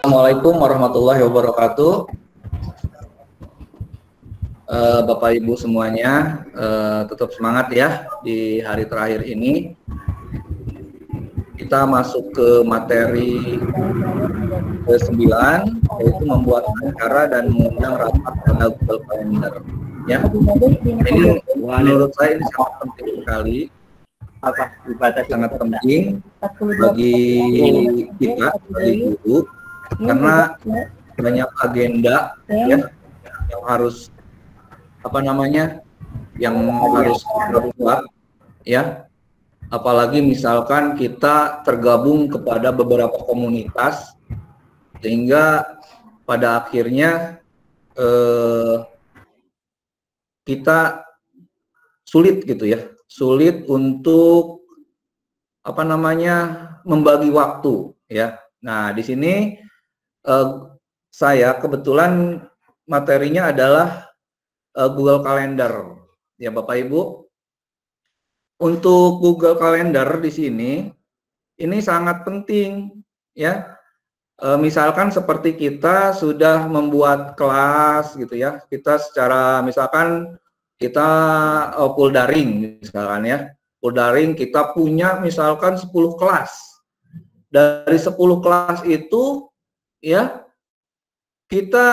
Assalamualaikum warahmatullahi wabarakatuh. Bapak Ibu semuanya, tetap semangat ya di hari terakhir ini. Kita masuk ke materi ke-9, yaitu membuat acara dan mengundang rapat pada Google Calendar. Ya, ini menurut saya ini sangat penting sekali. Sangat penting bagi kita, bagi guru, karena banyak agenda ya yang harus yang harus dibuat ya, apalagi misalkan kita tergabung kepada beberapa komunitas sehingga pada akhirnya kita sulit gitu ya, sulit untuk membagi waktu ya. Nah, di sini saya kebetulan materinya adalah Google Calendar ya Bapak Ibu. Untuk Google Calendar di sini ini sangat penting ya. Misalkan seperti kita sudah membuat kelas gitu ya, kita secara misalkan kita full daring misalkan ya, full daring kita punya misalkan 10 kelas. Dari 10 kelas itu ya kita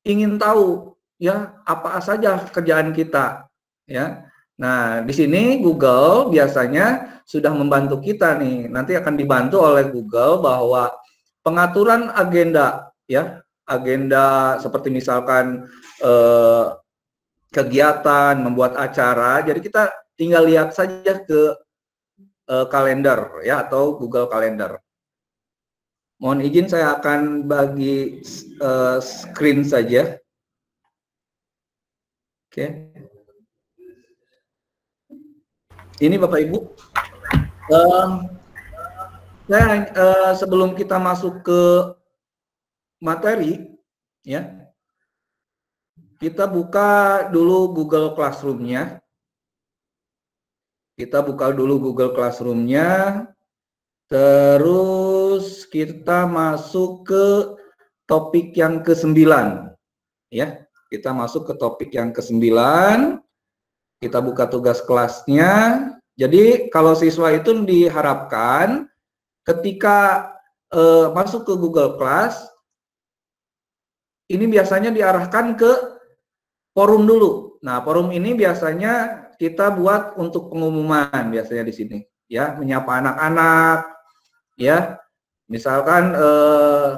ingin tahu ya apa saja kerjaan kita ya. Nah, di sini Google biasanya sudah membantu kita nih. Nanti akan dibantu oleh Google bahwa pengaturan agenda ya, agenda seperti misalkan kegiatan, membuat acara. Jadi kita tinggal lihat saja ke kalender ya, atau Google Calendar. Mohon izin saya akan bagi screen saja. Oke. Ini Bapak Ibu. Sebelum kita masuk ke materi ya, kita buka dulu Google Classroom-nya. Kita buka dulu Google Classroom-nya. Terus kita masuk ke topik yang ke-9. Ya, kita masuk ke topik yang ke-9. Kita buka tugas kelasnya. Jadi kalau siswa itu diharapkan ketika masuk ke Google Class, ini biasanya diarahkan ke forum dulu. Nah, forum ini biasanya kita buat untuk pengumuman biasanya di sini, ya, menyapa anak-anak, ya. Misalkan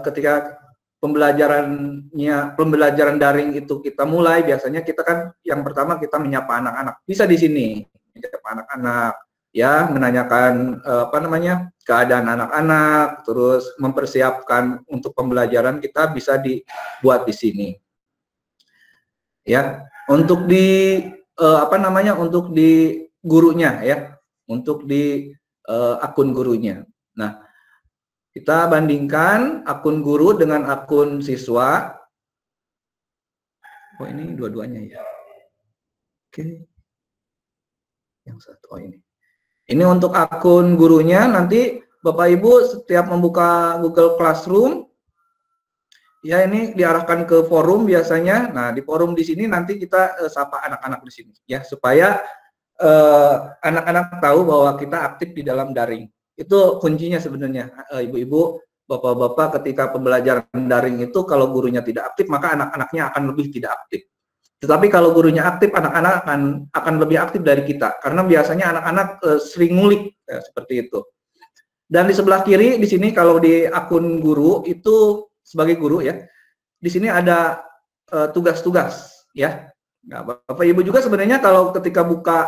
ketika pembelajaran daring itu kita mulai, biasanya kita kan yang pertama kita menyapa anak-anak. Bisa di sini menyapa anak-anak, ya, menanyakan keadaan anak-anak, terus mempersiapkan untuk pembelajaran kita bisa dibuat di sini. Ya, untuk di untuk di gurunya ya, untuk di akun gurunya. Nah, kita bandingkan akun guru dengan akun siswa. Oh, ini dua-duanya ya. Oke. Yang satu, oh ini. Ini untuk akun gurunya, nanti Bapak Ibu setiap membuka Google Classroom, ya ini diarahkan ke forum biasanya. Nah, di forum di sini nanti kita sapa anak-anak di sini ya, supaya anak-anak tahu bahwa kita aktif di dalam daring. Itu kuncinya sebenarnya, ibu-ibu, bapak-bapak, ketika pembelajaran daring itu kalau gurunya tidak aktif, maka anak-anaknya akan lebih tidak aktif. Tetapi kalau gurunya aktif, anak-anak akan lebih aktif dari kita, karena biasanya anak-anak sering ngulik ya, seperti itu. Dan di sebelah kiri di sini kalau di akun guru itu sebagai guru ya, di sini ada tugas-tugas ya. Nah, Bapak Ibu juga sebenarnya kalau ketika buka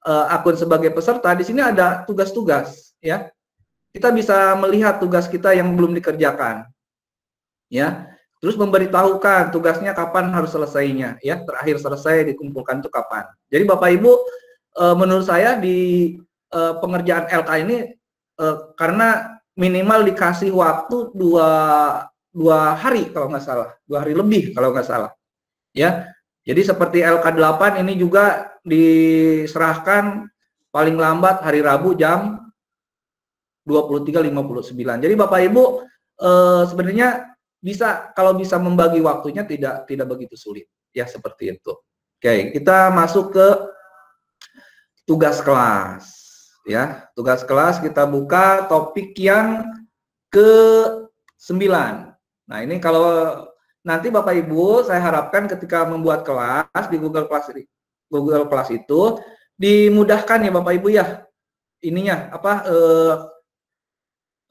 akun sebagai peserta, di sini ada tugas-tugas ya. Kita bisa melihat tugas kita yang belum dikerjakan ya. Terus memberitahukan tugasnya kapan harus selesainya ya. Terakhir selesai dikumpulkan itu kapan. Jadi Bapak Ibu, menurut saya di pengerjaan LK ini karena minimal dikasih waktu dua hari kalau nggak salah, 2 hari lebih kalau nggak salah ya. Jadi seperti LK8 ini juga diserahkan paling lambat hari Rabu jam 23.59. Jadi Bapak Ibu sebenarnya bisa, kalau bisa membagi waktunya tidak begitu sulit. Ya, seperti itu. Oke, kita masuk ke tugas kelas. Ya, tugas kelas kita buka topik yang ke-9. Nah, ini kalau nanti Bapak Ibu, saya harapkan ketika membuat kelas di Google Class itu dimudahkan ya Bapak Ibu ya. Ininya apa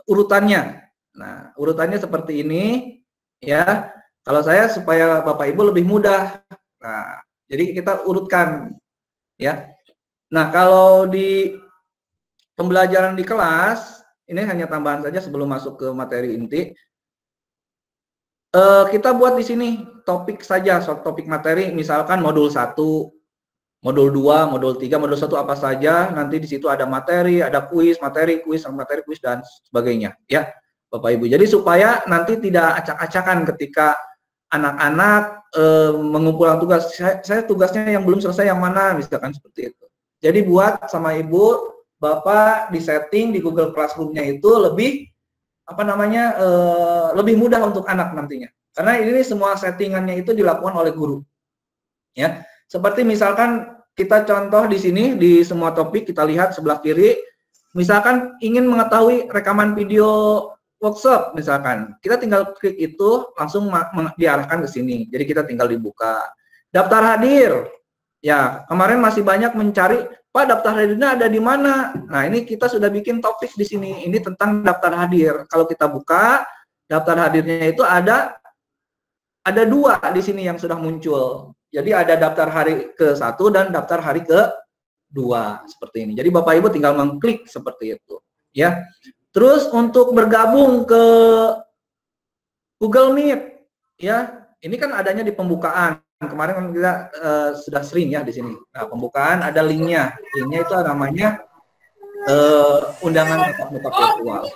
urutannya. Nah, urutannya seperti ini ya. Kalau saya supaya Bapak Ibu lebih mudah. Nah, jadi kita urutkan ya. Nah, kalau di pembelajaran di kelas, ini hanya tambahan saja sebelum masuk ke materi inti. Kita buat di sini topik saja, topik materi, misalkan modul 1, modul 2, modul 3, modul 1 apa saja, nanti di situ ada materi, ada kuis, materi, kuis, dan sebagainya, ya, Bapak Ibu. Jadi supaya nanti tidak acak-acakan ketika anak-anak mengumpulkan tugas, saya tugasnya yang belum selesai yang mana, misalkan seperti itu. Jadi buat sama Ibu, Bapak di setting di Google Classroom-nya itu lebih lebih mudah untuk anak nantinya. Karena ini semua settingannya itu dilakukan oleh guru. Ya. Seperti misalkan kita contoh di sini di semua topik kita lihat sebelah kiri, misalkan ingin mengetahui rekaman video workshop misalkan, kita tinggal klik itu langsung diarahkan ke sini. Jadi kita tinggal dibuka. Daftar hadir. Ya, kemarin masih banyak mencari, Pak, daftar hadirnya ada di mana? Nah, ini kita sudah bikin topik di sini. Ini tentang daftar hadir. Kalau kita buka, daftar hadirnya itu ada 2 di sini yang sudah muncul. Jadi ada daftar hari ke-1 dan daftar hari ke-2 seperti ini. Jadi Bapak Ibu tinggal mengklik seperti itu, ya. Terus untuk bergabung ke Google Meet, ya, ini kan adanya di pembukaan. Kemarin kan kita sudah sering ya di sini. Nah, pembukaan ada linknya. Linknya itu namanya undangan tatap muka virtual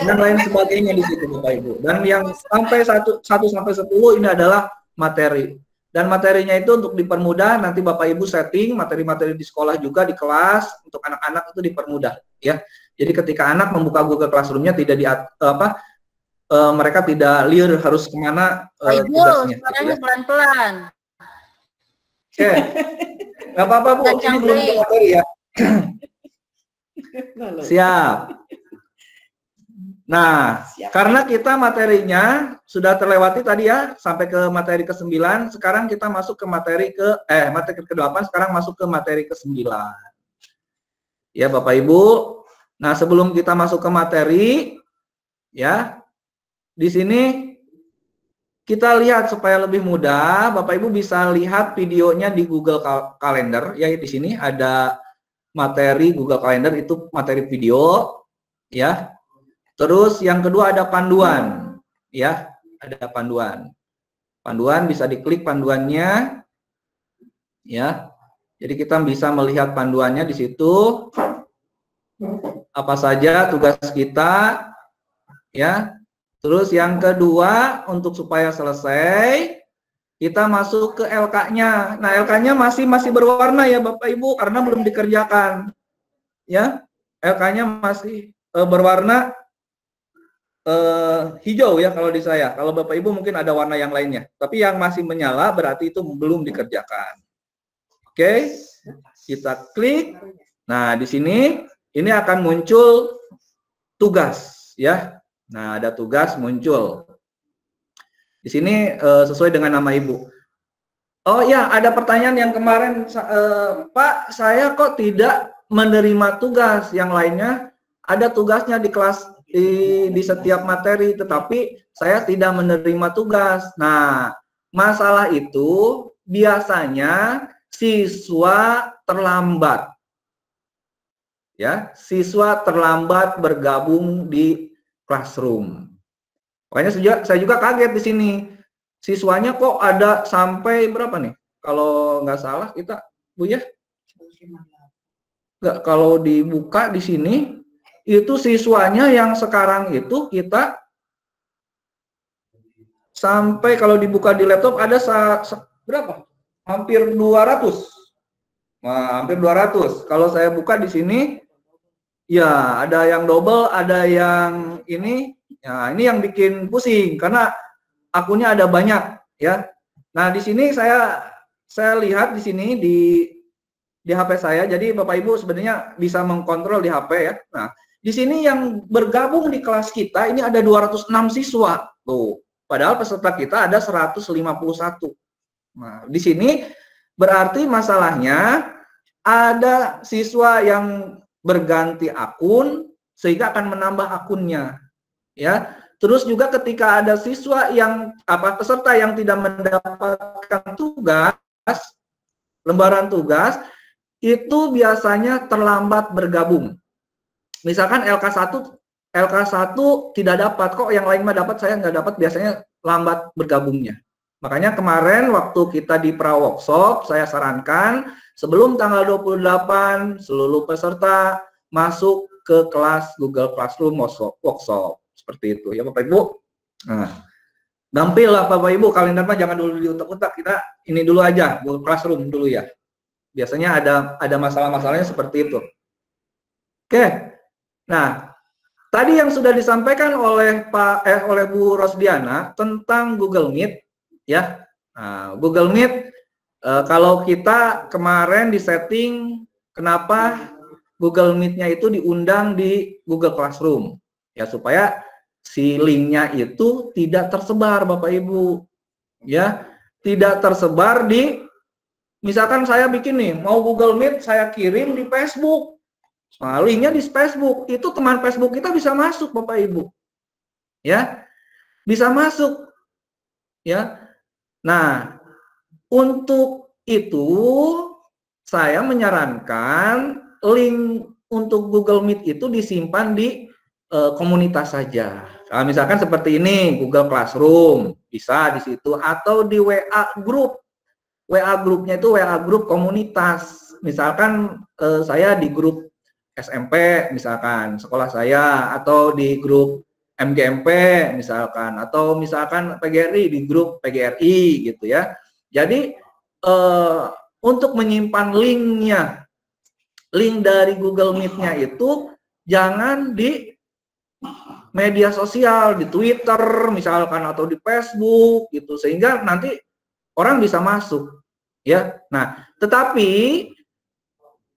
dan lain sebagainya di situ Bapak Ibu. Dan yang sampai 1 sampai 10 ini adalah materi. Dan materinya itu untuk dipermudah, nanti Bapak Ibu setting materi-materi di sekolah juga di kelas untuk anak-anak itu dipermudah, ya. Jadi ketika anak membuka Google Classroom-nya tidak mereka tidak liar harus kemana tugasnya. Suaranya gitu ya. Pelan-pelan. Oke, nggak apa-apa Bu, ini belum materi ya. Siap. Nah, karena kita materinya sudah terlewati tadi ya, sampai ke materi ke-9, sekarang kita masuk ke materi ke-8, sekarang masuk ke materi ke-9. Ya Bapak Ibu, nah sebelum kita masuk ke materi, ya, di sini kita lihat supaya lebih mudah, Bapak Ibu bisa lihat videonya di Google Calendar, ya di sini ada materi Google Calendar itu materi video, ya. Terus yang kedua ada panduan, ya, ada panduan. Panduan bisa diklik panduannya, ya. Jadi kita bisa melihat panduannya di situ. Apa saja tugas kita, ya. Terus yang kedua untuk supaya selesai kita masuk ke LK-nya. Nah, LK-nya masih berwarna ya Bapak Ibu karena belum dikerjakan. Ya. LK-nya masih berwarna hijau ya kalau di saya. Kalau Bapak Ibu mungkin ada warna yang lainnya. Tapi yang masih menyala berarti itu belum dikerjakan. Oke. Kita klik. Nah, di sini ini akan muncul tugas ya. Nah, ada tugas muncul. Di sini sesuai dengan nama Ibu. Oh ya, ada pertanyaan yang kemarin, Pak, saya kok tidak menerima tugas. Yang lainnya ada tugasnya di kelas di setiap materi, tetapi saya tidak menerima tugas. Nah, masalah itu biasanya siswa terlambat. Ya, siswa terlambat bergabung di Classroom. Makanya saya juga kaget di sini. Siswanya kok ada sampai berapa nih? Kalau nggak salah kita, Bu ya? Nggak, kalau dibuka di sini, itu siswanya yang sekarang itu kita sampai kalau dibuka di laptop ada berapa? Hampir 200. Nah, hampir 200. Kalau saya buka di sini, ya ada yang double, ada yang ini. Ya, ini yang bikin pusing karena akunnya ada banyak ya. Nah, di sini saya lihat di sini di HP saya. Jadi Bapak Ibu sebenarnya bisa mengkontrol di HP ya. Nah, di sini yang bergabung di kelas kita ini ada 206 siswa. Tuh. Padahal peserta kita ada 151. Nah, di sini berarti masalahnya ada siswa yang berganti akun sehingga akan menambah akunnya. Ya. Terus juga ketika ada siswa yang peserta yang tidak mendapatkan tugas, lembaran tugas, itu biasanya terlambat bergabung. Misalkan LK1 tidak dapat, kok yang lain mah dapat, saya nggak dapat, biasanya lambat bergabungnya. Makanya kemarin waktu kita di pra-workshop, saya sarankan sebelum tanggal 28 seluruh peserta masuk ke kelas Google Classroom workshop. Seperti itu ya Bapak Ibu. Nah, gampil lah Bapak Ibu, kalender mah jangan dulu diutak-utak, kita ini dulu aja, Google Classroom dulu ya. Biasanya ada masalah-masalahnya seperti itu. Oke. Nah, tadi yang sudah disampaikan oleh oleh Bu Rosdiana tentang Google Meet ya. Nah, Google Meet kalau kita kemarin di setting kenapa Google Meet-nya itu diundang di Google Classroom ya, supaya si linknya itu tidak tersebar Bapak Ibu ya, tidak tersebar di, misalkan saya bikin nih mau Google Meet saya kirim di Facebook. Nah, linknya di Facebook, itu teman Facebook kita bisa masuk Bapak Ibu. Ya. Bisa masuk. Ya. Nah, untuk itu saya menyarankan link untuk Google Meet itu disimpan di komunitas saja. Nah, misalkan seperti ini, Google Classroom, bisa di situ, atau di WA Group. WA Grupnya itu WA Group komunitas. Misalkan saya di grup SMP misalkan sekolah saya, atau di grup MGMP misalkan, atau misalkan PGRI di grup PGRI gitu ya. Jadi untuk menyimpan linknya, link dari Google Meet-nya itu jangan di media sosial, di Twitter misalkan atau di Facebook gitu, sehingga nanti orang bisa masuk ya. Nah, tetapi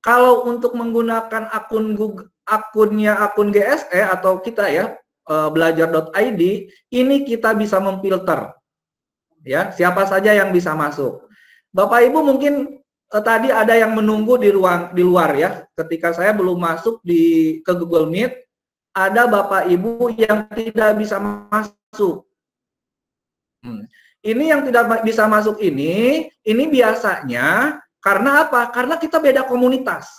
kalau untuk menggunakan akun Google, akun GSE atau kita ya, belajar.id, ini kita bisa memfilter ya, siapa saja yang bisa masuk. Bapak Ibu mungkin tadi ada yang menunggu di luar ya, ketika saya belum masuk ke Google Meet, ada Bapak Ibu yang tidak bisa masuk. Ini yang tidak bisa masuk ini biasanya karena apa? Karena kita beda komunitas.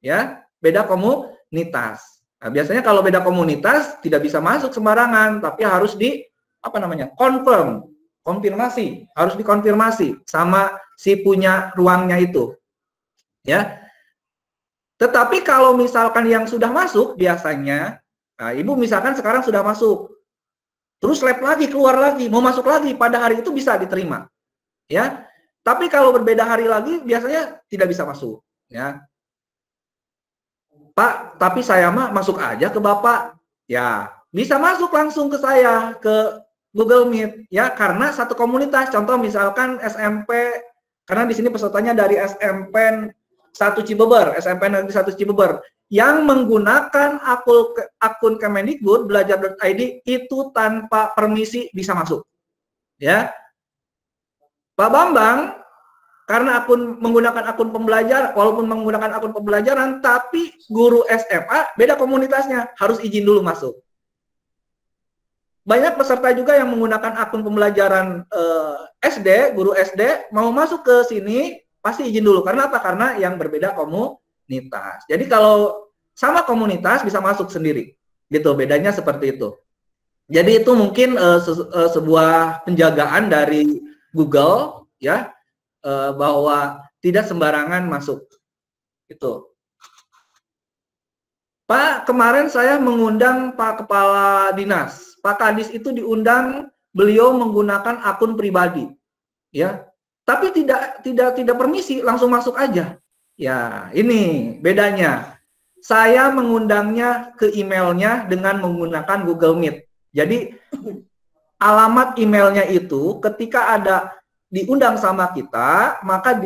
Ya, beda komunitas. Nah, biasanya kalau beda komunitas tidak bisa masuk sembarangan, tapi harus konfirmasi, harus dikonfirmasi sama si punya ruangnya itu. Ya. Tetapi kalau misalkan yang sudah masuk biasanya, nah, Ibu misalkan sekarang sudah masuk. Terus lab lagi, keluar lagi, mau masuk lagi, pada hari itu bisa diterima. Ya. Tapi kalau berbeda hari lagi biasanya tidak bisa masuk, ya. Pak, tapi saya mah masuk aja ke Bapak. Ya, bisa masuk langsung ke saya ke Google Meet ya, karena satu komunitas. Contoh misalkan SMP, karena di sini pesertanya dari SMP 1 Cibeber, SMP Negeri 1 Cibeber yang menggunakan akun Kemendikbud belajar.id itu tanpa permisi bisa masuk. Ya. Pak Bambang, karena menggunakan akun pembelajar, walaupun menggunakan akun pembelajaran, tapi guru SMA beda komunitasnya, harus izin dulu masuk. Banyak peserta juga yang menggunakan akun pembelajaran SD, guru SD, mau masuk ke sini, pasti izin dulu. Karena apa? Karena yang berbeda komunitas. Jadi kalau sama komunitas bisa masuk sendiri. Gitu, bedanya seperti itu. Jadi itu mungkin sebuah penjagaan dari Google ya, bahwa tidak sembarangan masuk. Itu. Pak, kemarin saya mengundang Pak Kepala Dinas. Pak Kadis itu diundang, beliau menggunakan akun pribadi. Ya. Tapi tidak permisi, langsung masuk aja. Ya, ini bedanya. Saya mengundangnya ke emailnya dengan menggunakan Google Meet. Jadi alamat emailnya itu ketika ada diundang sama kita, maka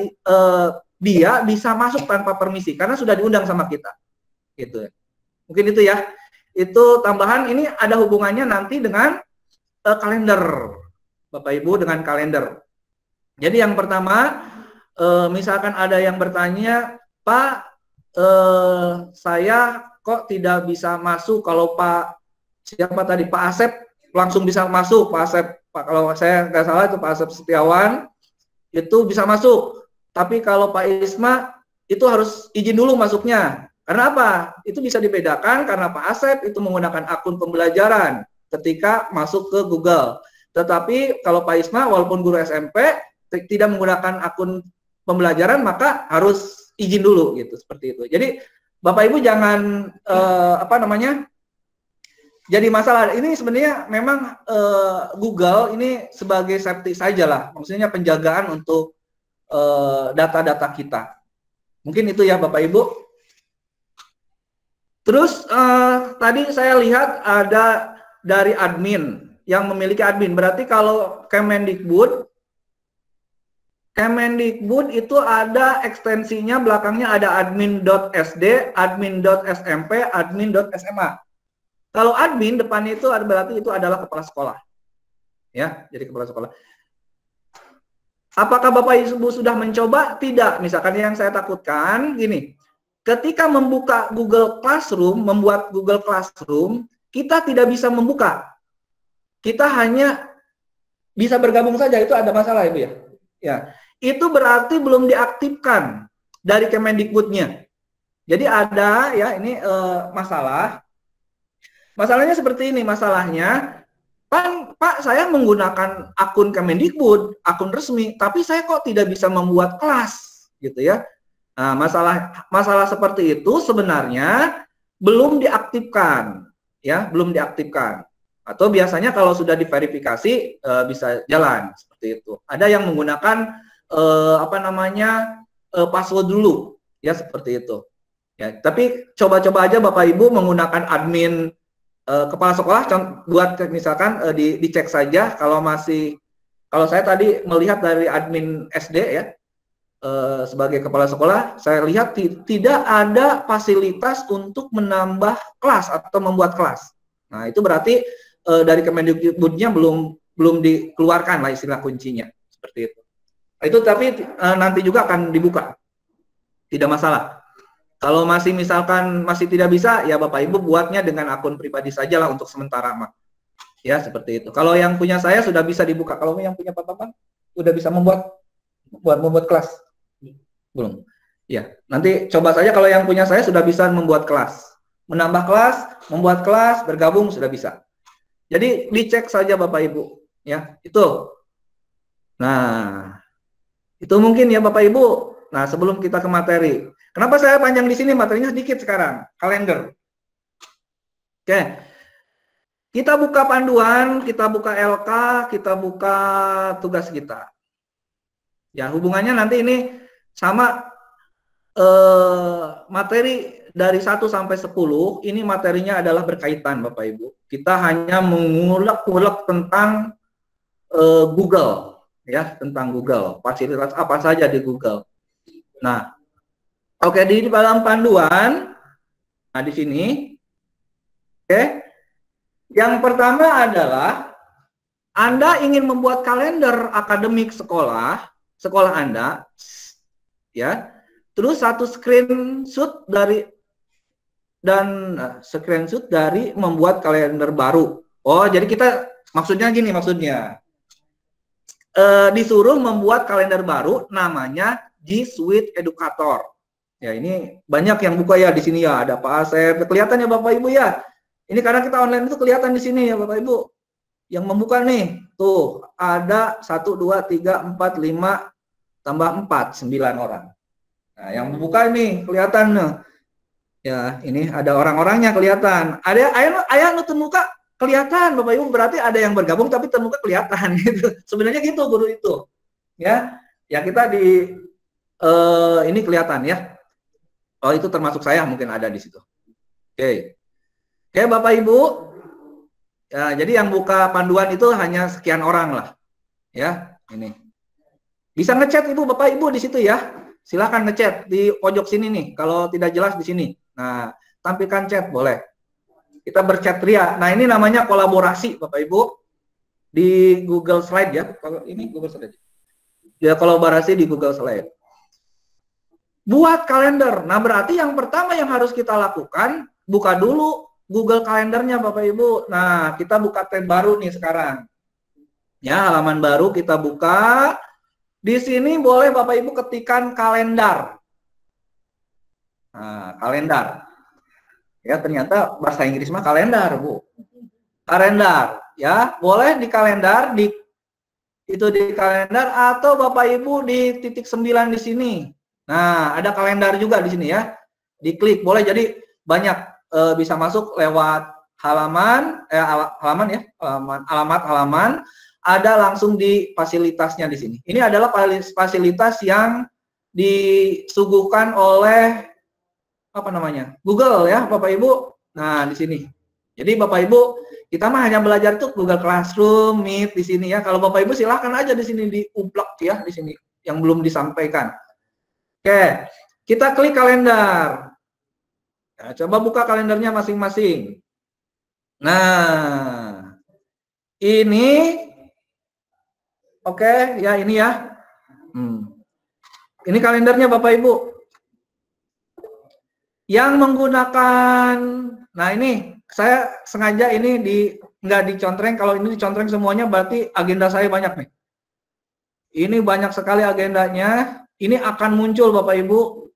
dia bisa masuk tanpa permisi karena sudah diundang sama kita. Gitu. Mungkin itu ya. Itu tambahan, ini ada hubungannya nanti dengan kalender. Bapak Ibu, dengan kalender. Jadi yang pertama, misalkan ada yang bertanya, Pak, saya kok tidak bisa masuk kalau Pak, siapa tadi, Pak Asep langsung bisa masuk, Pak Asep, Pak, kalau saya nggak salah itu Pak Asep Setiawan, itu bisa masuk. Tapi kalau Pak Isma, itu harus izin dulu masuknya. Karena apa? Itu bisa dibedakan karena Pak Asep itu menggunakan akun pembelajaran ketika masuk ke Google. Tetapi kalau Pak Isma, walaupun guru SMP, tidak menggunakan akun pembelajaran, maka harus izin dulu gitu, seperti itu. Jadi Bapak Ibu jangan jadi masalah. Ini sebenarnya memang Google ini sebagai safety saja lah, maksudnya penjagaan untuk data-data kita. Mungkin itu ya Bapak Ibu. Terus tadi saya lihat ada dari admin yang memiliki admin. Berarti kalau Kemendikbud itu ada ekstensinya, belakangnya ada admin.sd, admin.smp, admin.sma. Kalau admin depannya itu berarti itu adalah kepala sekolah. Ya, jadi kepala sekolah. Apakah Bapak Ibu sudah mencoba? Tidak. Misalkan yang saya takutkan gini. Ketika membuka Google Classroom, membuat Google Classroom, kita tidak bisa membuka. Kita hanya bisa bergabung saja, itu ada masalah Ibu ya. Ya, itu berarti belum diaktifkan dari Kemendikbudnya. Jadi ada ya ini masalah. Masalahnya seperti ini, masalahnya Pak, saya menggunakan akun Kemendikbud, akun resmi, tapi saya kok tidak bisa membuat kelas, gitu ya. Nah, masalah seperti itu sebenarnya belum diaktifkan, ya, belum diaktifkan. Atau biasanya kalau sudah diverifikasi bisa jalan seperti itu. Ada yang menggunakan password dulu, ya seperti itu. Ya, tapi coba-coba aja Bapak Ibu menggunakan admin kepala sekolah, buat misalkan dicek saja kalau saya tadi melihat dari admin SD ya. Sebagai kepala sekolah, saya lihat tidak ada fasilitas untuk menambah kelas atau membuat kelas. Nah, itu berarti dari Kemendikbudnya belum dikeluarkan lah istilah kuncinya, seperti itu. Itu tapi nanti juga akan dibuka, tidak masalah. Kalau misalkan masih tidak bisa, ya Bapak Ibu buatnya dengan akun pribadi saja lah untuk sementara mah. Ya, seperti itu. Kalau yang punya saya sudah bisa dibuka. Kalau yang punya Bapak sudah bisa membuat kelas. Belum. Ya, nanti coba saja kalau yang punya saya sudah bisa membuat kelas. Menambah kelas, membuat kelas, bergabung sudah bisa. Jadi dicek saja Bapak Ibu, ya. Itu. Nah, itu mungkin ya Bapak Ibu. Nah, sebelum kita ke materi. Kenapa saya panjang di sini, materinya sedikit sekarang? Kalender. Oke. Kita buka panduan, kita buka LK, kita buka tugas kita. Ya, hubungannya nanti ini sama materi dari 1 sampai 10, ini materinya adalah berkaitan Bapak Ibu. Kita hanya mengulek-ulek tentang Google, ya, tentang Google, fasilitas apa saja di Google. Nah, oke, di dalam panduan, nah di sini, oke, yang pertama adalah Anda ingin membuat kalender akademik sekolah Anda, ya. Terus satu screenshot dari membuat kalender baru. Oh, jadi kita maksudnya gini, disuruh membuat kalender baru namanya G Suite Educator. Ya, ini banyak yang buka ya di sini ya, ada Pak Asep, kelihatan ya Bapak Ibu ya. Ini karena kita online itu kelihatan di sini ya Bapak Ibu. Yang membuka nih, tuh ada 1 2 3 4 5 tambah 4, 9 orang. Nah, yang membuka ini kelihatan nih. Ya, ini ada orang-orangnya kelihatan. Ayah nonton muka kelihatan Bapak Ibu, berarti ada yang bergabung tapi termuka kelihatan gitu. Sebenarnya gitu guru itu. Ya. Ya kita ini kelihatan ya. Oh, itu termasuk saya mungkin ada di situ. Oke. Oke, Bapak Ibu. Ya, jadi yang buka panduan itu hanya sekian orang lah. Ya, ini. Bisa ngechat Ibu, Bapak Ibu di situ ya. Silahkan ngechat di pojok sini nih. Kalau tidak jelas di sini. Nah, tampilkan chat boleh. Kita berchat ria. Nah, ini namanya kolaborasi Bapak Ibu di Google Slide ya. Kalau ini Google Slide. Ya, kolaborasi di Google Slide. Buat kalender. Nah, berarti yang pertama yang harus kita lakukan, buka dulu Google Kalendernya Bapak Ibu. Nah, kita buka tab baru nih sekarang. Ya, halaman baru kita buka. Di sini boleh Bapak Ibu ketikkan kalender. Nah, kalender. Ya, ternyata bahasa Inggris mah kalender, Bu. Kalender, ya. Boleh di kalender, di kalender, atau Bapak Ibu di titik 9 di sini. Nah, ada kalender juga di sini ya. Diklik, boleh, jadi banyak bisa masuk lewat halaman, alamat halaman, ada langsung di fasilitasnya di sini. Ini adalah fasilitas yang disuguhkan oleh apa namanya? Google ya, Bapak Ibu. Nah, di sini. Jadi Bapak Ibu, kita mah hanya belajar tuh Google Classroom, Meet di sini ya. Kalau Bapak Ibu silahkan aja di sini diuplak ya di sini yang belum disampaikan. Oke, kita klik kalender. Nah, coba buka kalendernya masing-masing. Nah, ini oke ya, ini ya. Ini kalendernya Bapak Ibu. Yang menggunakan, nah ini saya sengaja ini nggak dicontreng. Kalau ini dicontreng semuanya berarti agenda saya banyak nih. Ini banyak sekali agendanya. Ini akan muncul Bapak Ibu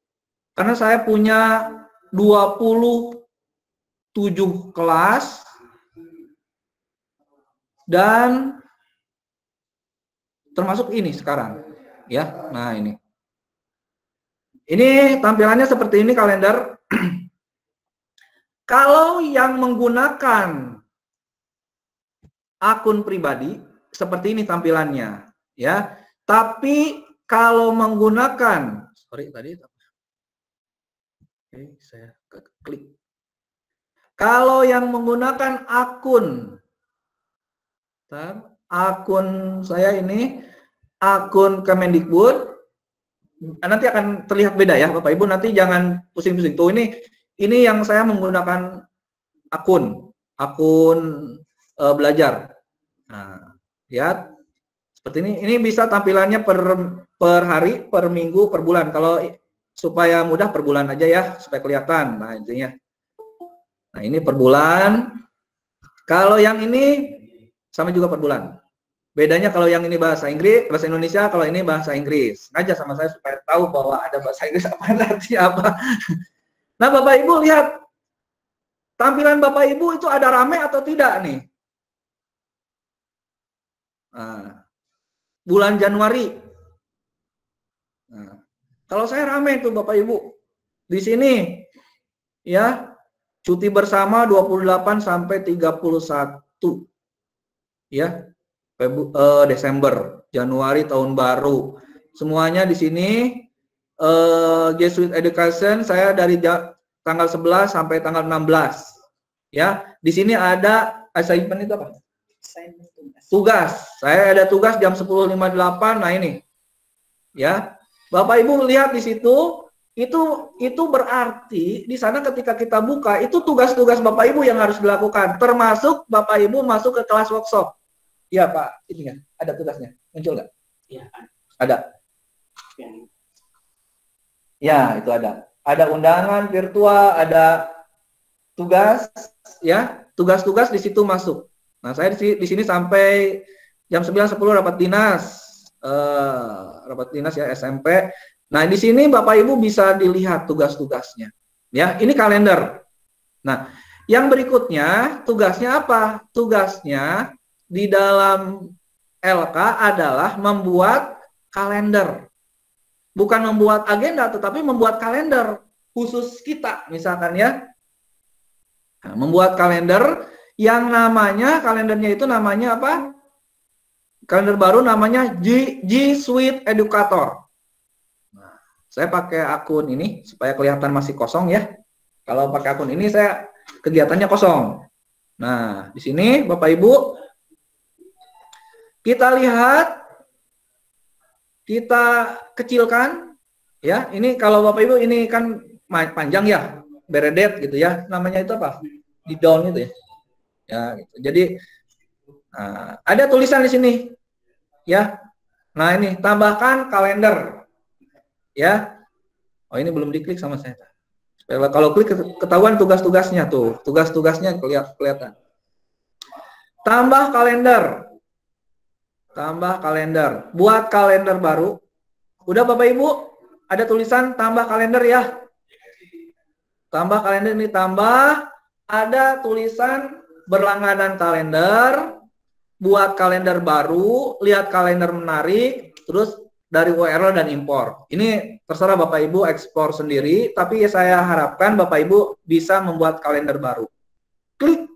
karena saya punya 27 kelas dan termasuk ini sekarang ya. Nah, ini tampilannya seperti ini kalender. Kalau yang menggunakan akun pribadi seperti ini tampilannya ya. Tapi kalau menggunakan, sorry tadi, oke, saya klik. Kalau yang menggunakan akun saya ini, akun Kemendikbud, nanti akan terlihat beda ya Bapak Ibu. Nanti jangan pusing-pusing. Tuh ini yang saya menggunakan akun belajar. Nah, lihat seperti ini. Ini bisa tampilannya per hari, per minggu, per bulan. Kalau supaya mudah per bulan aja ya, supaya kelihatan. Nah, intinya. Nah, ini per bulan. Kalau yang ini sama juga per bulan. Bedanya kalau yang ini bahasa Inggris, bahasa Indonesia, kalau ini bahasa Inggris. Aja sama saya supaya tahu bahwa ada bahasa Inggris apa nanti apa. Nah, Bapak Ibu lihat tampilan Bapak Ibu itu ada rame atau tidak nih? Nah, bulan Januari. Nah, kalau saya rame tuh Bapak Ibu. Di sini ya, cuti bersama 28 sampai 31. Ya. Desember, Januari tahun baru. Semuanya di sini Jesuit Education saya dari tanggal 11 sampai tanggal 16. Ya, di sini ada assignment itu apa? Tugas. Saya ada tugas jam 10.58. Nah, ini. Ya. Bapak Ibu lihat di situ, itu berarti di sana ketika kita buka itu tugas-tugas Bapak Ibu yang harus dilakukan, termasuk Bapak Ibu masuk ke kelas workshop. Iya Pak, ini kan ada tugasnya, muncul nggak? Iya. Ada. Ya, itu ada. Ada undangan virtual, ada tugas, ya, tugas-tugas di situ masuk. Nah, saya di sini sampai jam 9.10 rapat dinas ya SMP. Nah, di sini Bapak Ibu bisa dilihat tugas-tugasnya. Ya, ini kalender. Nah, yang berikutnya tugasnya apa? Tugasnya di dalam LK adalah membuat kalender. Bukan membuat agenda, tetapi membuat kalender khusus kita, misalkan ya. Nah, membuat kalender yang namanya, kalendernya itu namanya apa? Kalender baru namanya G Suite Educator. Nah, saya pakai akun ini supaya kelihatan masih kosong ya. Kalau pakai akun ini saya kegiatannya kosong. Nah, di sini Bapak Ibu kita lihat, kita kecilkan ya. Ini kalau Bapak Ibu ini kan panjang ya, beredet gitu ya. Namanya itu apa? Di down itu ya. Ya, gitu. Jadi ada tulisan di sini ya. Nah, ini tambahkan kalender. Ya. Oh, ini belum diklik sama saya. Kalau klik ketahuan tugas-tugasnya tuh. Tugas-tugasnya kelihatan. Tambah kalender. Tambah kalender. Buat kalender baru. Udah Bapak Ibu? Ada tulisan tambah kalender ya. Tambah kalender ini tambah. Ada tulisan berlangganan kalender. Buat kalender baru, lihat kalender menarik, terus dari URL dan impor. Ini terserah Bapak Ibu ekspor sendiri, tapi saya harapkan Bapak Ibu bisa membuat kalender baru. Klik.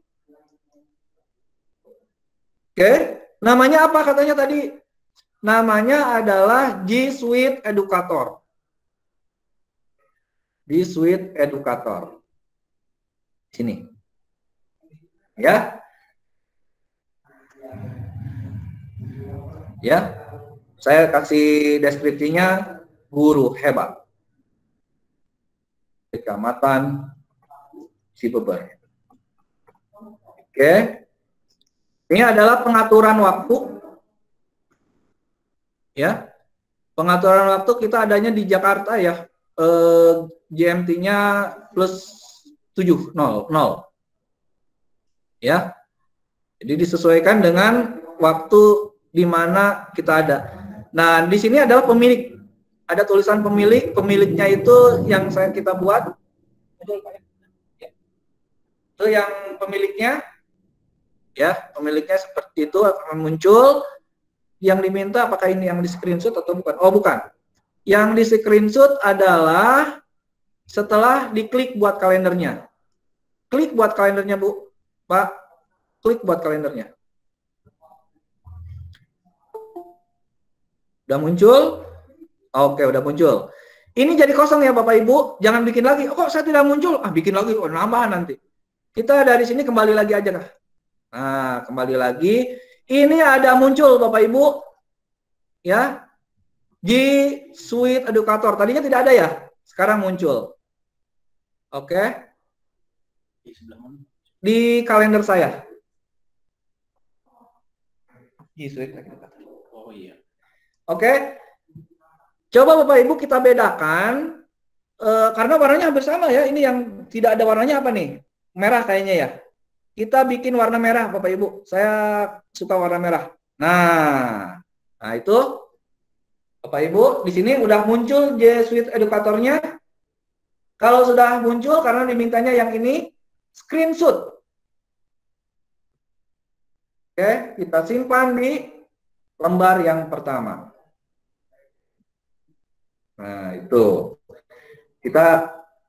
Oke, namanya apa katanya tadi? Namanya adalah G Suite Educator. G Suite Educator. Sini. Ya. Ya, saya kasih deskripsinya guru hebat. Kecamatan Cibeber. Oke. Ini adalah pengaturan waktu. Ya. Pengaturan waktu kita adanya di Jakarta ya. GMT-nya plus 7, 0. Ya. Jadi disesuaikan dengan waktu di mana kita ada. Nah, di sini adalah pemilik. Ada tulisan pemilik, pemiliknya itu yang kita buat. Itu yang pemiliknya. Ya, pemiliknya seperti itu akan muncul. Yang diminta apakah ini yang di screenshot atau bukan? Oh, bukan. Yang di screenshot adalah setelah diklik buat kalendernya. Klik buat kalendernya, Bu. Pak, klik buat kalendernya. Udah muncul? Oke, udah muncul. Ini jadi kosong ya Bapak Ibu. Jangan bikin lagi. Oh, kok saya tidak muncul? Bikin lagi. Oh, nambah nanti. Kita dari sini kembali lagi aja kah? Nah, kembali lagi. Ini ada muncul Bapak Ibu. Ya. G Suite Educator. Tadinya tidak ada ya. Sekarang muncul. Oke. Di kalender saya. G Suite Educator. Oh iya. Oke. Coba Bapak Ibu kita bedakan. Karena warnanya hampir sama ya. Ini yang tidak ada warnanya apa nih? Merah kayaknya ya. Kita bikin warna merah Bapak Ibu. Saya suka warna merah. Nah itu Bapak Ibu di sini udah muncul G Suite Educatornya. Kalau sudah muncul karena dimintanya yang ini, screenshot. Oke, kita simpan di lembar yang pertama. Nah itu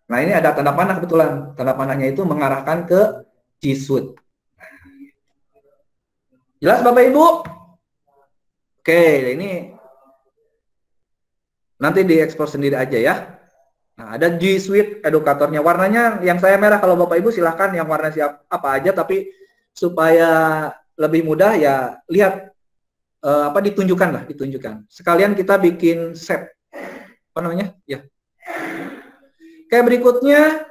nah ini ada tanda panah kebetulan. Tanda panahnya itu mengarahkan ke G Suite. Jelas Bapak Ibu? Oke, ini nanti diekspor sendiri aja ya. Nah, ada G Suite Educatornya. Warnanya yang saya merah. Kalau Bapak Ibu silahkan yang warna apa aja. Tapi supaya lebih mudah ya lihat ditunjukkan lah, ditunjukkan. Sekalian kita bikin set. Apa namanya? Ya. Oke, berikutnya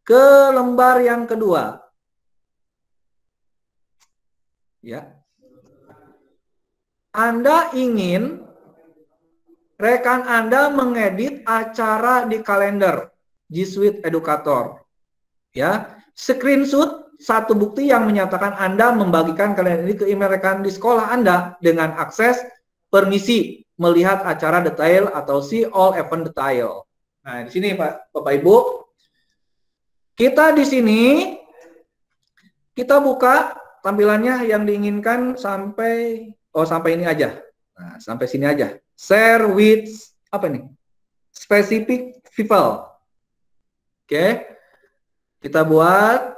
ke lembar yang kedua. Ya. Anda ingin rekan Anda mengedit acara di kalender G Suite Educator. Ya, screenshot satu bukti yang menyatakan Anda membagikan kalender ini ke email rekan di sekolah Anda dengan akses permisi melihat acara detail atau see all event detail. Nah, di sini Bapak Ibu, kita di sini kita buka tampilannya yang diinginkan sampai ini aja. Nah, sampai sini aja. Share with apa nih? Specific people. Oke. Kita buat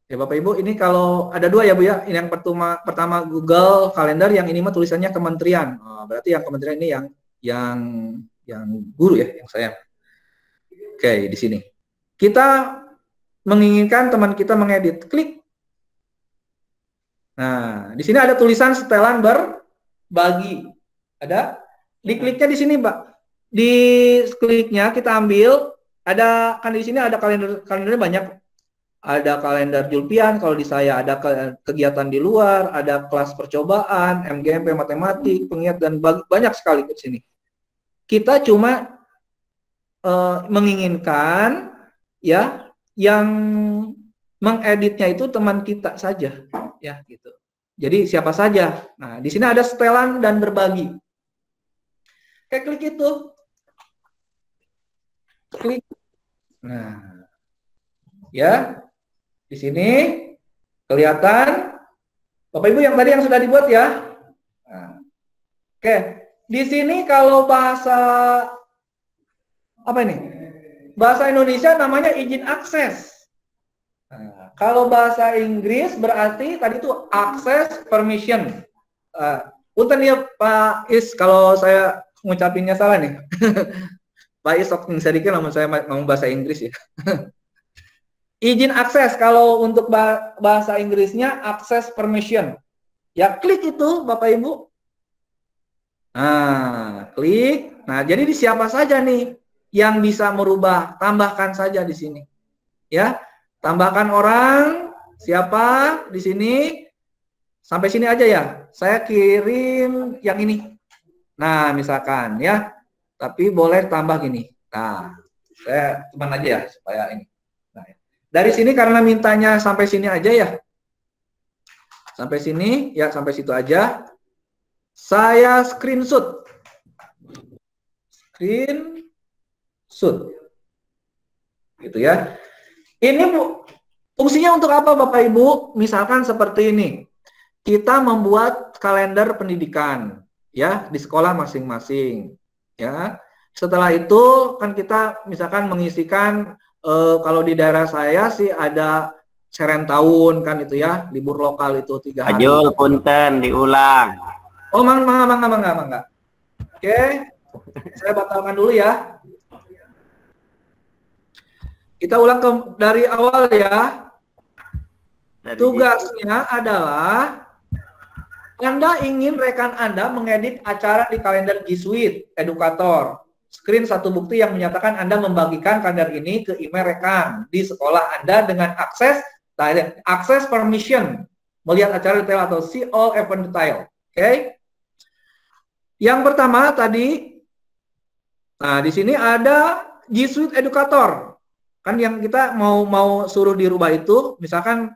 ya Bapak Ibu, ini kalau ada dua ya Bu ya. Ini yang pertama Google Calendar, yang ini mah tulisannya kementerian. Berarti yang kementerian ini yang guru ya, yang saya. Oke, di sini. Kita menginginkan teman kita mengedit. Klik. Nah, di sini ada tulisan setelan berbagi. Ada? Dikliknya di sini, Mbak. Di kliknya kita ambil, ada kan di sini ada kalendernya banyak. Ada kalender Julpian, kalau di saya ada kegiatan di luar, ada kelas percobaan, MGMP matematik, pengingat dan banyak sekali ke sini. Kita cuma menginginkan ya yang mengeditnya itu teman kita saja, ya gitu. Jadi siapa saja. Nah, di sini ada setelan dan berbagi. Kayak klik itu. Klik. Nah, ya. Di sini kelihatan Bapak Ibu yang tadi yang sudah dibuat ya. Nah, oke, di sini kalau bahasa apa ini? Bahasa Indonesia namanya izin akses. Nah, kalau bahasa Inggris berarti tadi itu access permission. Punten ya Pak Is kalau saya ngucapinnya salah nih. Pak Is bisa dikit namun saya mau bahasa Inggris ya. Izin akses, kalau untuk bahasa Inggrisnya access permission. Ya klik itu Bapak Ibu. Nah, klik. Nah, jadi di siapa saja nih yang bisa merubah, tambahkan saja di sini. Ya, tambahkan orang, siapa di sini. Sampai sini aja ya. Saya kirim yang ini. Nah, misalkan ya. Tapi boleh tambah gini. Nah, saya cuman aja ya supaya ini. Dari sini karena mintanya sampai sini aja ya. Sampai sini, ya sampai situ aja. Saya screenshot. Screenshot. Gitu ya. Ini Bu, fungsinya untuk apa Bapak Ibu? Misalkan seperti ini. Kita membuat kalender pendidikan ya di sekolah masing-masing. Ya. Setelah itu kan kita misalkan mengisikan kalau di daerah saya sih ada seren tahun kan itu ya, libur lokal itu 3 hari. Ajul, punten, diulang. Oh, mangga. Oke, saya batalkan dulu ya. Kita ulang dari awal ya. Tugasnya adalah Anda ingin rekan Anda mengedit acara di kalender G Suite Edukator. Screen satu bukti yang menyatakan Anda membagikan kalender ini ke email rekan di sekolah Anda dengan akses permission, melihat acara detail atau see all event detail. Oke. Yang pertama tadi, nah di sini ada G Suite Edukator. Kan yang kita mau suruh dirubah itu, misalkan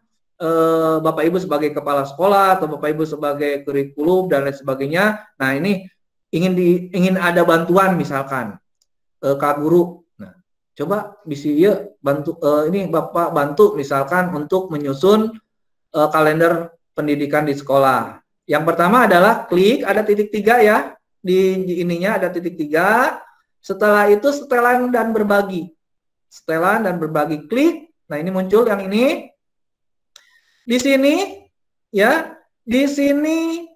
Bapak Ibu sebagai kepala sekolah atau Bapak Ibu sebagai kurikulum dan lain sebagainya. Nah ini ingin ada bantuan misalkan Kak Guru. Nah, coba bisa ya bantu ini Bapak bantu misalkan untuk menyusun kalender pendidikan di sekolah. Yang pertama adalah klik ada titik 3 ya. Di ininya ada titik 3. Setelah itu setelan dan berbagi. Setelan dan berbagi, klik. Nah, ini muncul yang ini. Di sini ya, di sini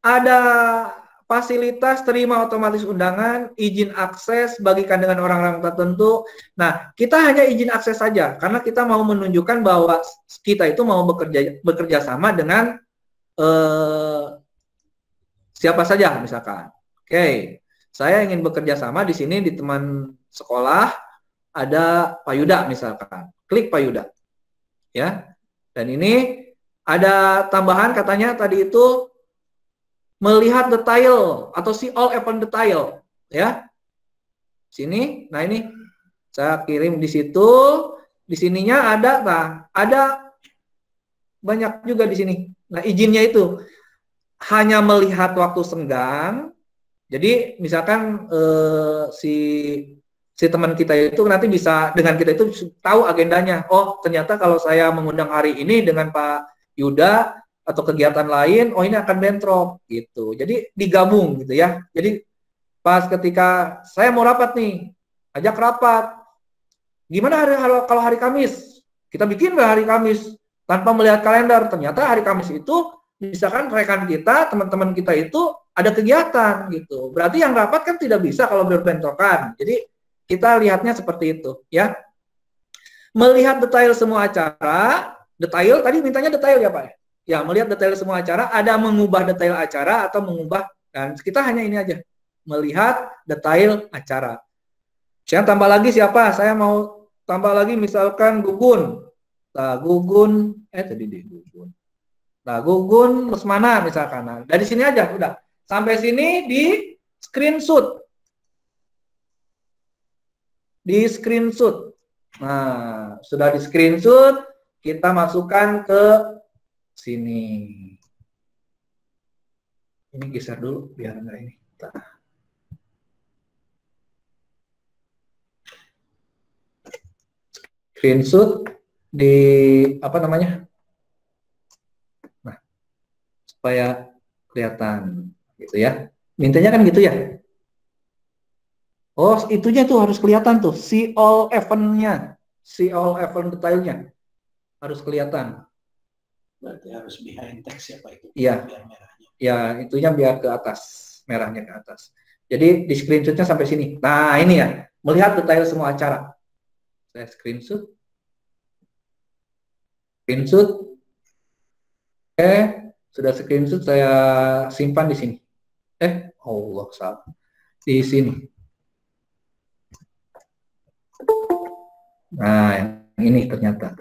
ada fasilitas terima otomatis undangan, izin akses, bagikan dengan orang-orang tertentu. Nah, kita hanya izin akses saja karena kita mau menunjukkan bahwa kita itu mau bekerja sama dengan siapa saja misalkan. Oke, saya ingin bekerja sama di sini di teman sekolah ada Pak Yuda misalkan. Klik Pak Yuda. Ya. Dan ini ada tambahan katanya tadi itu melihat detail atau see all event detail ya. Sini, nah ini saya kirim di situ. Di sininya ada banyak juga di sini. Nah, izinnya itu hanya melihat waktu senggang. Jadi misalkan si teman kita itu nanti bisa dengan kita itu tahu agendanya. Oh, ternyata kalau saya mengundang hari ini dengan Pak Yuda atau kegiatan lain, oh ini akan bentrok gitu. Jadi digabung gitu ya. Jadi pas ketika saya mau rapat nih, ajak rapat. Gimana kalau hari Kamis? Kita bikin nggak hari Kamis tanpa melihat kalender? Ternyata hari Kamis itu misalkan rekan kita, teman-teman kita itu ada kegiatan gitu. Berarti yang rapat kan tidak bisa kalau berbentrokan. Jadi kita lihatnya seperti itu ya. Melihat detail semua acara, detail tadi mintanya detail ya Pak. Ya, melihat detail semua acara, ada mengubah detail acara atau mengubah, dan kita hanya ini aja, melihat detail acara. Saya tambah lagi siapa? Saya mau tambah lagi misalkan Gugun. Nah, Gugun, tadi di Gugun. Nah, Gugun Lesmana misalkan. Nah, dari sini aja, udah. Sampai sini di screenshot. Di screenshot. Nah, sudah di screenshot, kita masukkan ke sini. Ini geser dulu biar enggak ini. Screenshot di apa namanya? Nah, supaya kelihatan gitu ya. Mintanya kan gitu ya. Oh, itunya tuh harus kelihatan tuh, see all event-nya, see all event detailnya harus kelihatan. Berarti harus behind text ya Pak itu. Iya. Biar merahnya. Ya, itunya biar ke atas, merahnya ke atas. Jadi di screenshot-nya sampai sini. Nah, ini ya, melihat detail semua acara. Saya screenshot. Screenshot. Oke, sudah screenshot, saya simpan di sini. Allah, salah. Di sini. Nah, yang ini ternyata.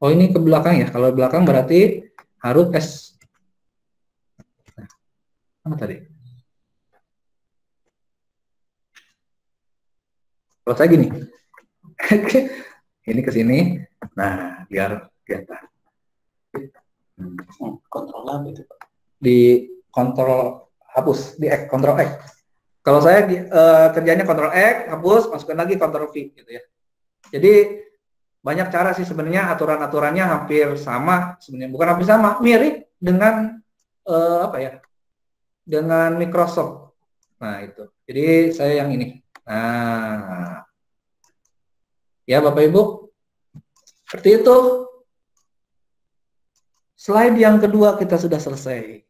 Oh, ini ke belakang ya. Kalau belakang berarti harus S. Nah, apa tadi? Kalau saya gini. Ini ke sini. Nah, biar kelihatan. Kontrol apa itu Pak? Di kontrol hapus, di X, kontrol X. Kalau saya kerjanya kontrol X, hapus, masukkan lagi kontrol V gitu ya. Jadi banyak cara sih sebenarnya, aturan-aturannya hampir sama sebenarnya, bukan hampir sama, mirip dengan apa ya? Dengan Microsoft. Nah, itu. Jadi saya yang ini. Nah. Ya, Bapak Ibu. Seperti itu. Slide yang kedua kita sudah selesai.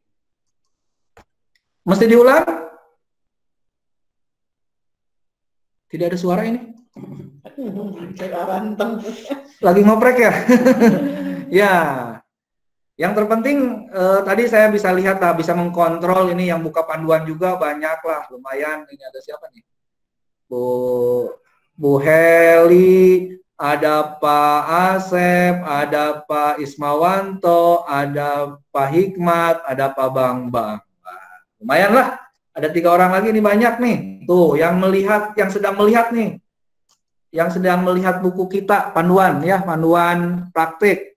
Mesti diulang? Tidak ada suara ini? Lagi ngoprek ya? Ya. Yang terpenting tadi saya bisa lihat lah, bisa mengkontrol ini yang buka panduan juga banyak lah, lumayan. Ini ada siapa nih? Bu Heli, ada Pak Asep, ada Pak Ismawanto, ada Pak Hikmat, ada Pak Bambang. Lumayan lah, ada 3 orang lagi nih, banyak nih. Tuh, yang melihat, yang sedang melihat nih. Yang sedang melihat buku kita, panduan ya, panduan praktik.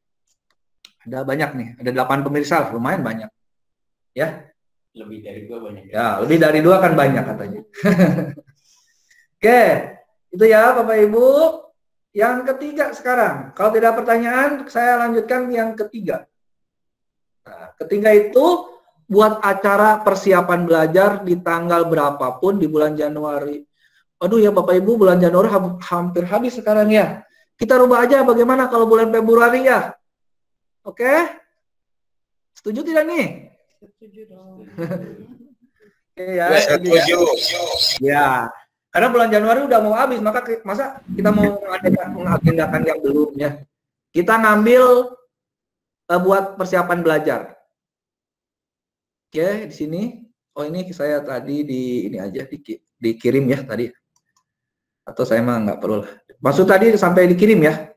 Ada banyak nih, ada 8 pemirsa, lumayan banyak. Ya. Lebih dari 2 banyak. Ya, lebih dari 2 kan banyak katanya. Oke, itu ya Bapak Ibu. Yang ketiga sekarang, kalau tidak pertanyaan, saya lanjutkan yang ketiga. Nah, ketiga itu buat acara persiapan belajar di tanggal berapapun di bulan Januari. Aduh ya Bapak Ibu, bulan Januari hampir habis sekarang ya. Kita rubah aja bagaimana kalau bulan Februari ya. Oke? Setuju tidak nih? Setuju dong. Oke ya. Setuju. Ya. Karena bulan Januari udah mau habis, masa kita mau mengagendakan yang belum ya. Kita ngambil buat persiapan belajar. Oke, di sini. Oh, ini saya tadi ini aja dikirim ya tadi. Atau saya mah nggak perlu lah. Maksud tadi sampai dikirim ya.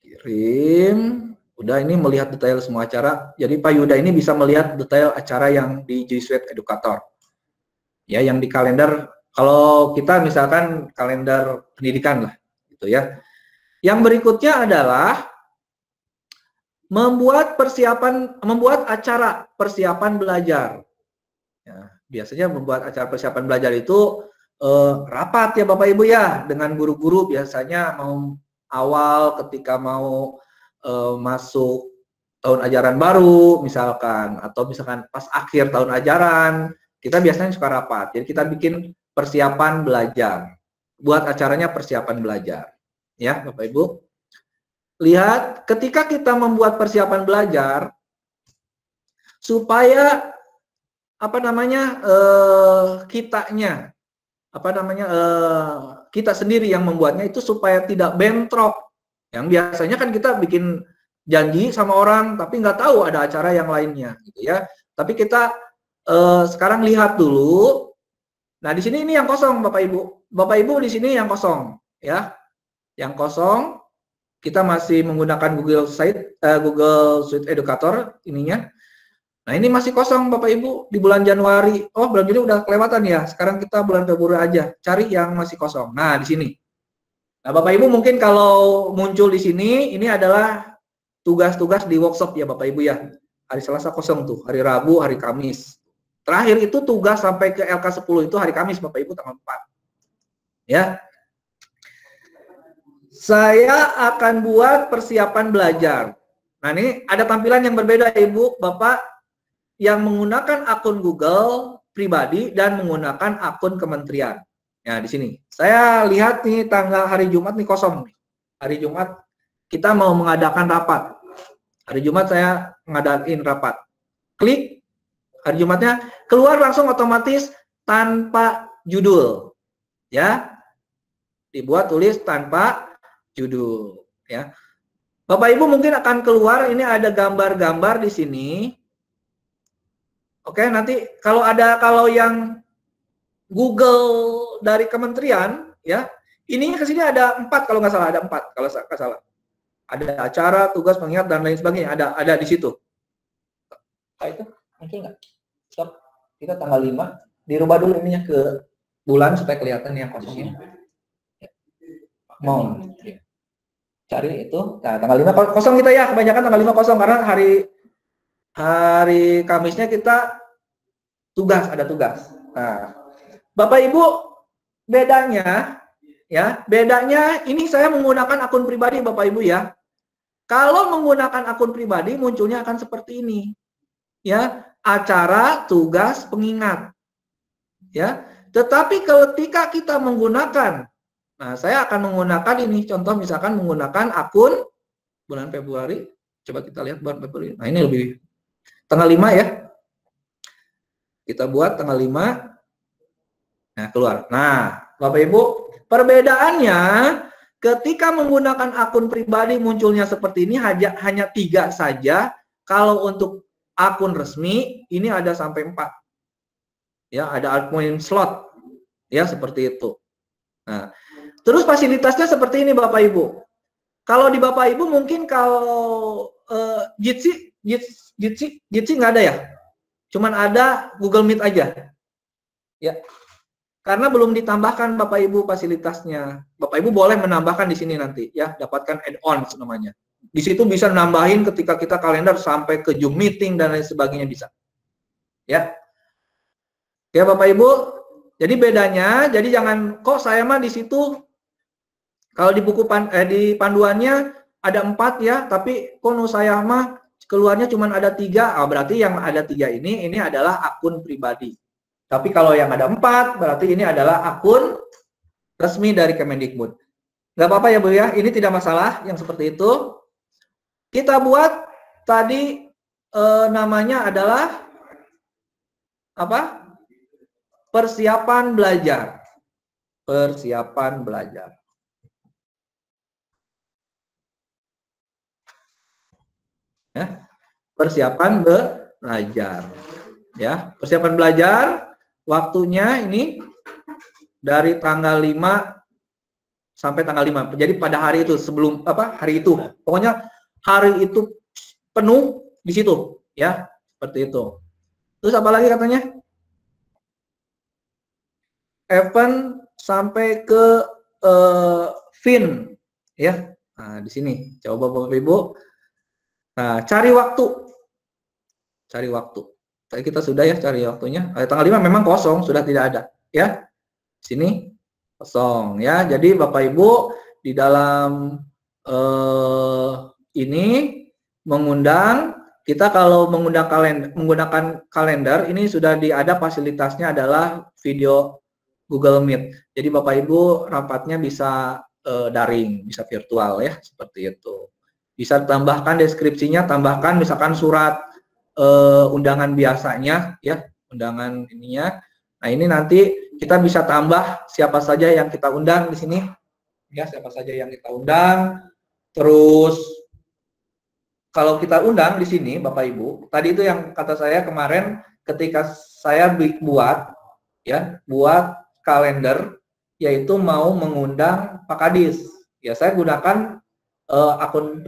Kirim. Udah, ini melihat detail semua acara. Jadi Pak Yuda ini bisa melihat detail acara yang di G Suite Educator. Ya, yang di kalender. Kalau kita misalkan kalender pendidikan lah, gitu ya. Yang berikutnya adalah membuat acara persiapan belajar. Ya, biasanya membuat acara persiapan belajar itu rapat ya Bapak Ibu ya, dengan guru-guru biasanya mau awal ketika mau masuk tahun ajaran baru misalkan, atau misalkan pas akhir tahun ajaran, kita biasanya suka rapat. Jadi kita bikin persiapan belajar, buat acaranya persiapan belajar, ya Bapak Ibu. Lihat, ketika kita membuat persiapan belajar, supaya apa namanya kitanya kita sendiri yang membuatnya itu supaya tidak bentrok. Yang biasanya kan kita bikin janji sama orang tapi nggak tahu ada acara yang lainnya gitu ya. Tapi kita sekarang lihat dulu. Nah, di sini ini yang kosong Bapak Ibu. Bapak Ibu di sini yang kosong ya. Yang kosong kita masih menggunakan Google Suite Educator ininya. Nah, ini masih kosong Bapak Ibu di bulan Januari. Oh, bulan Juni udah kelewatan ya. Sekarang kita bulan Februari aja. Cari yang masih kosong. Nah, di sini. Nah, Bapak Ibu mungkin kalau muncul di sini, ini adalah tugas-tugas di workshop ya Bapak Ibu ya. Hari Selasa kosong tuh, hari Rabu, hari Kamis. Terakhir itu tugas sampai ke LK10 itu hari Kamis Bapak Ibu tanggal 4. Ya. Saya akan buat persiapan belajar. Nah, ini ada tampilan yang berbeda Ibu, Bapak, yang menggunakan akun Google pribadi dan menggunakan akun kementerian. Ya, di sini. Saya lihat nih tanggal hari Jumat nih kosong nih. Hari Jumat kita mau mengadakan rapat. Hari Jumat saya ngadain rapat. Klik hari Jumatnya, keluar langsung otomatis tanpa judul. Ya. Dibuat tulis tanpa judul, ya. Bapak Ibu mungkin akan keluar, ini ada gambar-gambar di sini. Oke, nanti kalau yang Google dari kementerian, ya, ininya ke sini ada 4 kalau nggak salah, ada 4 kalau nggak salah. Ada acara, tugas, pengingat dan lain sebagainya, ada di situ. Nah, itu muncul nggak? Stop. Kita tanggal 5, dirubah dulu ininya ke bulan supaya kelihatan yang kosongnya. Mau cari itu, nah tanggal 5 kosong kita ya, kebanyakan tanggal 5 kosong karena hari Kamisnya kita ada tugas. Nah, Bapak Ibu bedanya ini saya menggunakan akun pribadi Bapak Ibu ya. Kalau menggunakan akun pribadi munculnya akan seperti ini. Ya, acara, tugas, pengingat. Ya. Tetapi ketika kita menggunakan, nah saya akan menggunakan ini contoh misalkan menggunakan akun bulan Februari. Coba kita lihat bulan Februari. Nah, ini lebih tanggal 5 ya. Kita buat tanggal 5. Nah, keluar. Nah, Bapak Ibu, perbedaannya ketika menggunakan akun pribadi munculnya seperti ini hanya 3 saja. Kalau untuk akun resmi ini ada sampai 4. Ya, ada admin slot. Ya, seperti itu. Nah, terus fasilitasnya seperti ini Bapak Ibu. Kalau di Bapak Ibu mungkin kalau Jitsi nggak ada ya. Cuman ada Google Meet aja. Ya. Karena belum ditambahkan Bapak Ibu fasilitasnya. Bapak Ibu boleh menambahkan di sini nanti ya, dapatkan add-on namanya. Di situ bisa nambahin ketika kita kalender sampai ke Zoom meeting dan lain sebagainya bisa. Ya. Ya Bapak Ibu, jadi bedanya, jadi jangan kok saya mah di situ kalau di buku di panduannya ada 4 ya, tapi kok saya mah keluarnya cuma ada 3. Oh, berarti yang ada 3 ini adalah akun pribadi. Tapi kalau yang ada 4, berarti ini adalah akun resmi dari Kemendikbud. Nggak apa-apa ya Bu ya, ini tidak masalah yang seperti itu. Kita buat tadi namanya adalah apa? Persiapan belajar. Persiapan belajar. Ya, persiapan belajar. Ya, persiapan belajar. Waktunya ini dari tanggal 5 sampai tanggal 5. Jadi pada hari itu sebelum hari itu. Pokoknya hari itu penuh di situ, ya. Seperti itu. Terus apa lagi katanya? Event sampai ke fin, ya. Nah, di sini coba Bapak Ibu. Nah, cari waktu. Cari waktu. Tadi kita sudah ya cari waktunya. Tanggal 5 memang kosong, sudah tidak ada, ya. Sini kosong, ya. Jadi Bapak Ibu di dalam ini mengundang, kita kalau menggunakan kalender ini sudah ada fasilitasnya adalah video Google Meet. Jadi Bapak Ibu rapatnya bisa daring, bisa virtual ya, seperti itu. Bisa tambahkan deskripsinya, tambahkan misalkan surat undangan biasanya ya, undangan ininya. Nah, ini nanti kita bisa tambah siapa saja yang kita undang di sini. Ya, siapa saja yang kita undang. Terus kalau kita undang di sini Bapak Ibu, tadi itu yang kata saya kemarin ketika saya buat kalender, yaitu mau mengundang Pak Kadis. Ya, saya gunakan akun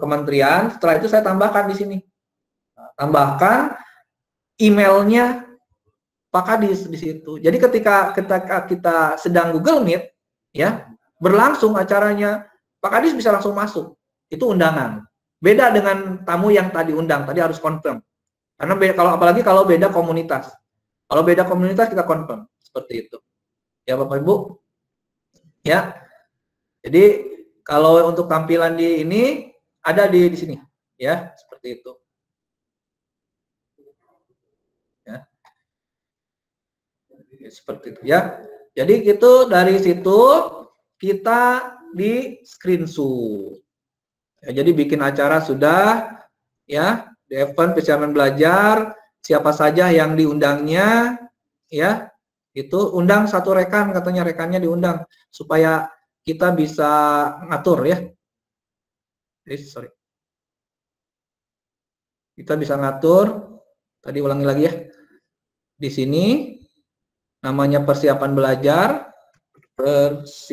kementerian. Setelah itu saya tambahkan di sini. Tambahkan emailnya Pak Kadis di situ. Jadi ketika kita sedang Google Meet, ya, berlangsung acaranya, Pak Kadis bisa langsung masuk. Itu undangan. Beda dengan tamu yang tadi undang, tadi harus confirm. Karena apalagi kalau beda komunitas. Kalau beda komunitas kita confirm, seperti itu. Ya Bapak Ibu. Ya. Jadi kalau untuk tampilan di ini ada di sini, ya, seperti itu. Seperti itu ya. Jadi itu dari situ kita di screenshot. Ya, jadi bikin acara sudah ya, di event persiapan belajar, siapa saja yang diundangnya ya. Itu undang satu rekan, katanya rekannya diundang supaya kita bisa ngatur ya. Sorry. Kita bisa ngatur. Tadi ulangi lagi ya. Di sini namanya persiapan belajar, terus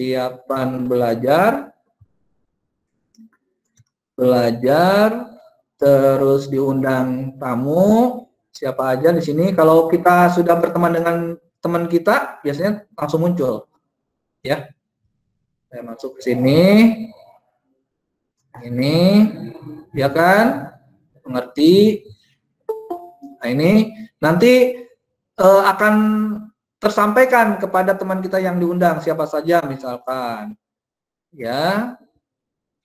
diundang tamu, siapa aja di sini. Kalau kita sudah berteman dengan teman kita, biasanya langsung muncul, ya. Saya masuk ke sini, ini, ya kan, mengerti. Nah ini nanti akan tersampaikan kepada teman kita yang diundang siapa saja, misalkan ya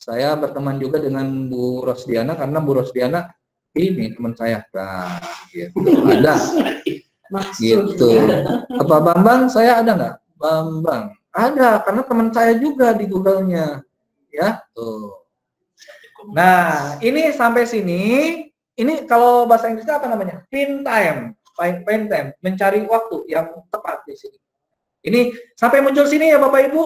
saya berteman juga dengan Bu Rosdiana karena Bu Rosdiana ini teman saya, nah, gitu. Ada gitu. Apa Bambang saya ada nggak? Bambang ada karena teman saya juga di Google-nya ya tuh. Nah ini sampai sini, ini kalau bahasa Inggrisnya apa namanya? Find time, mencari waktu yang tepat di sini. Ini sampai muncul sini ya Bapak Ibu.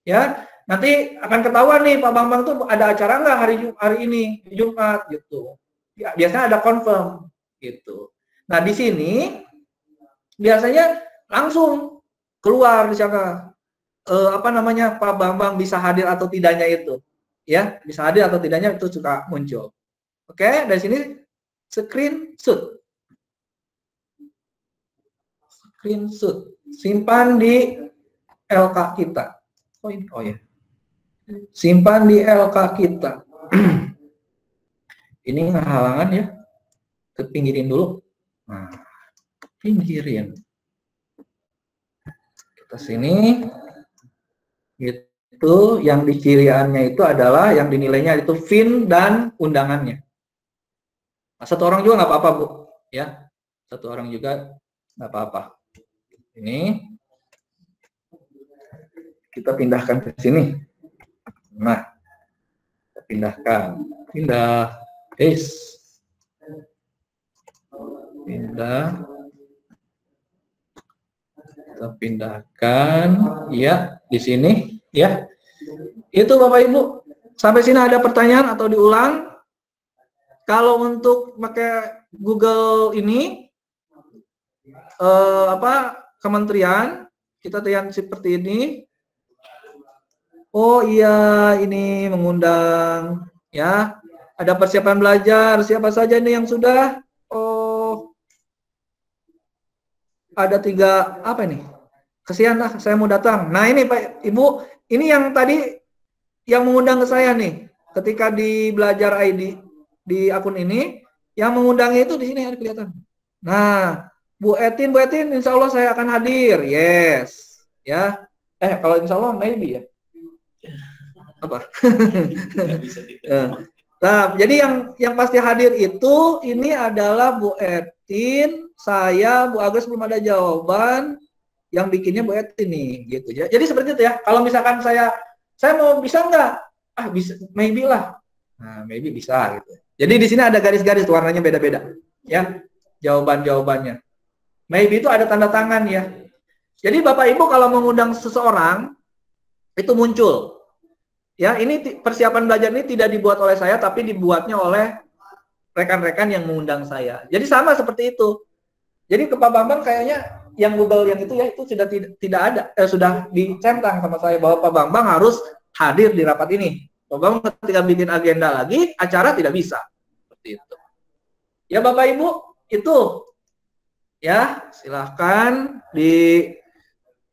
Ya, nanti akan ketahuan nih Pak Bambang tuh ada acara nggak hari ini Jumat gitu. Ya, biasanya ada confirm gitu. Nah di sini biasanya langsung keluar di sana apa namanya Pak Bambang bisa hadir atau tidaknya itu. Ya, bisa hadir atau tidaknya itu suka muncul. Oke, dari sini screenshot. Simpan di LK kita. Oh ya. Simpan di LK kita. Ini halangan ya. Pinggirin dulu. Nah, pinggirin. Kita sini. Itu yang diciriannya itu adalah yang dinilainya itu fin dan undangannya. Nah, satu orang juga nggak apa-apa Bu, ya. Satu orang juga nggak apa-apa. Ini kita pindahkan ke sini. Nah, kita pindahkan, pindah, kita pindahkan, ya di sini, ya. Itu Bapak Ibu. Sampai sini ada pertanyaan atau diulang? Kalau untuk pakai Google ini, kementerian, kita lihat seperti ini. Oh iya, ini mengundang, ya. Ada persiapan belajar, siapa saja nih yang sudah? Oh, ada 3, apa ini? Kesian lah, saya mau datang. Nah ini Pak Ibu, ini yang tadi yang mengundang ke saya nih, ketika di belajar ID di akun ini, yang mengundangnya itu di sini ada kelihatan. Nah, Bu Etin, insya Allah saya akan hadir. Yes. Ya. Kalau insya Allah maybe ya. Apa? Nah, jadi yang pasti hadir itu ini adalah Bu Etin, saya, Bu Agus belum ada jawaban, yang bikinnya Bu Etin nih, gitu ya. Jadi seperti itu ya. Kalau misalkan saya mau bisa nggak? Bisa, maybe lah. Nah, maybe bisa gitu. Jadi di sini ada garis-garis warnanya beda-beda, ya. Jawabannya. Maybe itu ada tanda tangan ya. Jadi Bapak Ibu kalau mengundang seseorang itu muncul. Ya, ini persiapan belajar ini tidak dibuat oleh saya tapi dibuatnya oleh rekan-rekan yang mengundang saya. Jadi sama seperti itu. Jadi ke Pak Bambang kayaknya yang Google yang itu ya itu sudah tidak ada, sudah dicentang sama saya bahwa Pak Bambang harus hadir di rapat ini. Pak Bambang ketika bikin agenda lagi, acara tidak bisa. Seperti itu. Ya Bapak Ibu, itu ya silahkan di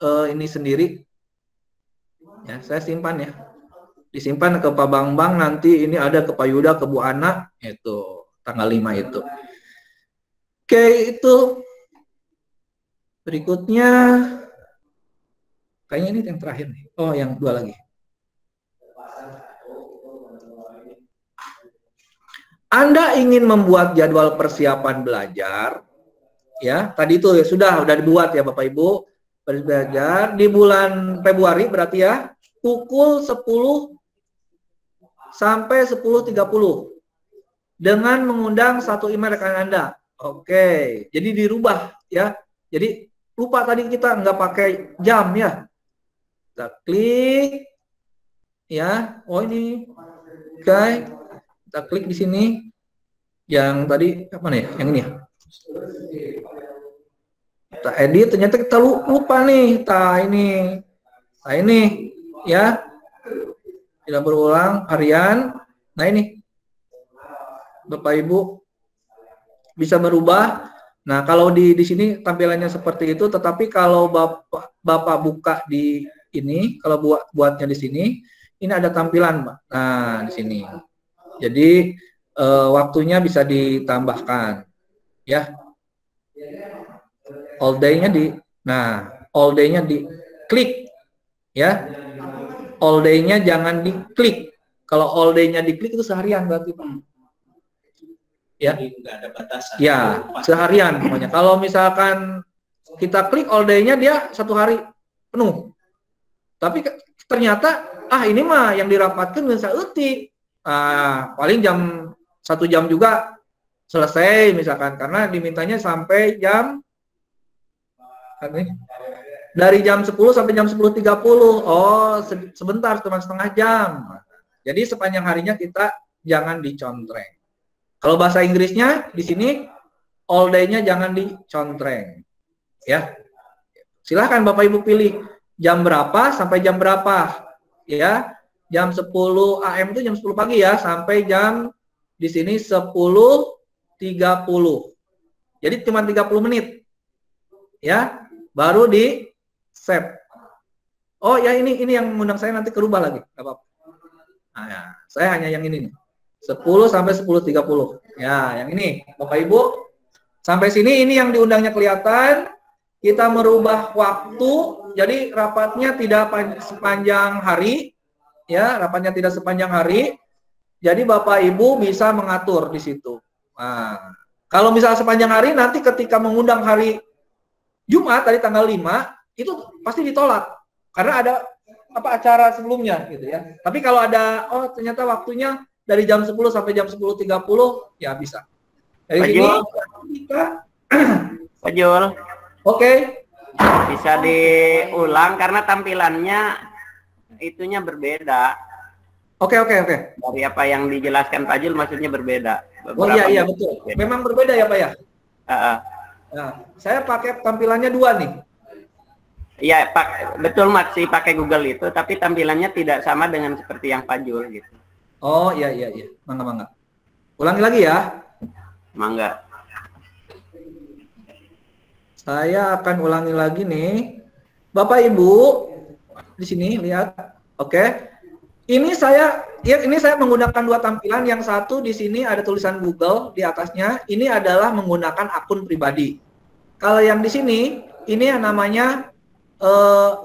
ini sendiri. Ya, saya simpan ya. Disimpan ke Pak Bambang, nanti ini ada ke Pak Yuda, ke Bu Ana, itu tanggal 5 itu. Oke, itu berikutnya kayaknya ini yang terakhir nih. Oh, yang 2 lagi. Anda ingin membuat jadwal persiapan belajar, ya, tadi itu ya sudah dibuat ya Bapak Ibu, belajar di bulan Februari berarti ya, pukul 10 sampai 10.30 dengan mengundang 1 email rekan Anda. Oke, jadi dirubah ya. Jadi lupa tadi kita nggak pakai jam ya. Kita klik ya. Oh ini, oke. Kita klik di sini. Yang tadi apa nih? Yang ini ya. Kita edit, ternyata kita lupa nih. Ini ya. Tidak berulang harian. Nah ini Bapak Ibu bisa berubah. Nah kalau di sini tampilannya seperti itu, tetapi kalau Bapak buka di ini, kalau buatnya di sini, ini ada tampilan, Pak. Nah di sini. Jadi waktunya bisa ditambahkan, ya. All day-nya all day-nya diklik, ya. All day-nya jangan diklik. Kalau all day-nya diklik itu seharian berarti, Pak. Ya. Nggak ada batasan. Ya, seharian pokoknya. Kalau misalkan kita klik all day-nya dia 1 hari penuh. Tapi ternyata ini mah yang dirapatkan bisa eutik. Paling 1 jam juga selesai misalkan karena dimintanya sampai jam dari jam 10 sampai jam 10.30. Oh, sebentar, cuma setengah jam. Jadi sepanjang harinya kita jangan dicontreng. Kalau bahasa Inggrisnya di sini all day-nya jangan dicontreng. Ya. Silahkan Bapak Ibu pilih jam berapa sampai jam berapa. Ya. Jam 10 AM itu jam 10 pagi ya sampai jam di sini 10.30. Jadi cuma 30 menit. Ya. Baru di save. Oh ya ini yang mengundang saya nanti kerubah lagi, nggak apa-apa. Nah, ya. Saya hanya yang ini nih. 10 sampai 10.30. Ya, yang ini Bapak Ibu. Sampai sini ini yang diundangnya kelihatan. Kita merubah waktu. Jadi rapatnya tidak sepanjang hari. Ya, rapatnya tidak sepanjang hari. Jadi Bapak Ibu bisa mengatur di situ. Nah, kalau misalnya sepanjang hari nanti ketika mengundang hari Jumat tadi tanggal 5 itu pasti ditolak karena ada acara sebelumnya gitu ya. Tapi kalau ada ternyata waktunya dari jam 10 sampai jam 10.30 ya bisa. Dari sini kita Pak Jul. Oke. Bisa diulang karena tampilannya itunya berbeda. Oke. Dari apa yang dijelaskan Pak Jul maksudnya berbeda. Oh iya betul. Berbeda. Memang berbeda ya Pak ya? Nah, saya pakai tampilannya 2 nih. Iya, betul masih pakai Google itu, tapi tampilannya tidak sama dengan seperti yang Pak Jul gitu. Oh iya. Mangga. Ulangi lagi ya. Mangga. Saya akan ulangi lagi nih. Bapak Ibu di sini lihat. Oke. Ini saya menggunakan 2 tampilan. Yang satu di sini ada tulisan Google di atasnya. Ini adalah menggunakan akun pribadi. Kalau yang di sini ini yang namanya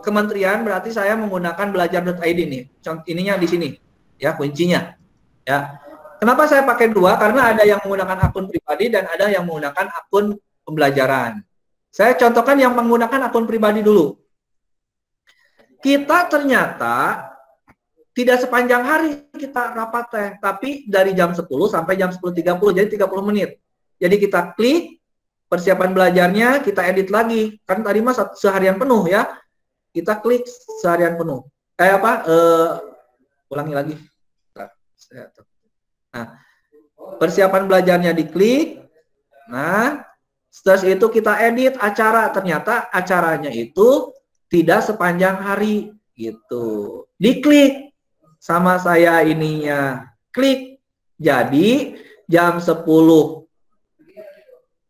kementerian, berarti saya menggunakan belajar.id nih. Ininya di sini, ya kuncinya. Ya. Kenapa saya pakai 2? Karena ada yang menggunakan akun pribadi dan ada yang menggunakan akun pembelajaran. Saya contohkan yang menggunakan akun pribadi dulu. Kita ternyata tidak sepanjang hari kita rapat tapi dari jam 10 sampai jam 10.30, jadi 30 menit. Jadi kita klik, persiapan belajarnya kita edit lagi. Kan tadi mas seharian penuh ya. Kita klik seharian penuh. Ulangi lagi. Nah, persiapan belajarnya diklik. Nah, setelah itu kita edit acara. Ternyata acaranya itu tidak sepanjang hari gitu. Diklik sama saya ininya. Klik. Jadi jam 10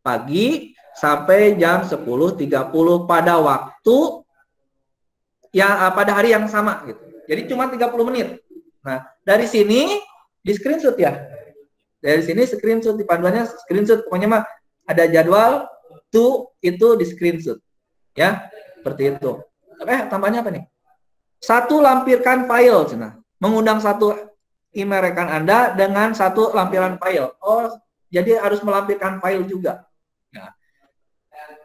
pagi sampai jam 10.30 pada waktu yang pada hari yang sama gitu. Jadi cuma 30 menit. Nah, dari sini di screenshot ya. Dari sini screenshot, di panduannya screenshot, pokoknya mah ada jadwal tuh itu di screenshot. Ya, seperti itu. Tambahnya apa nih? Satu, lampirkan file, cina. Mengundang satu email rekan Anda dengan satu lampiran file. Oh, jadi harus melampirkan file juga. Nah,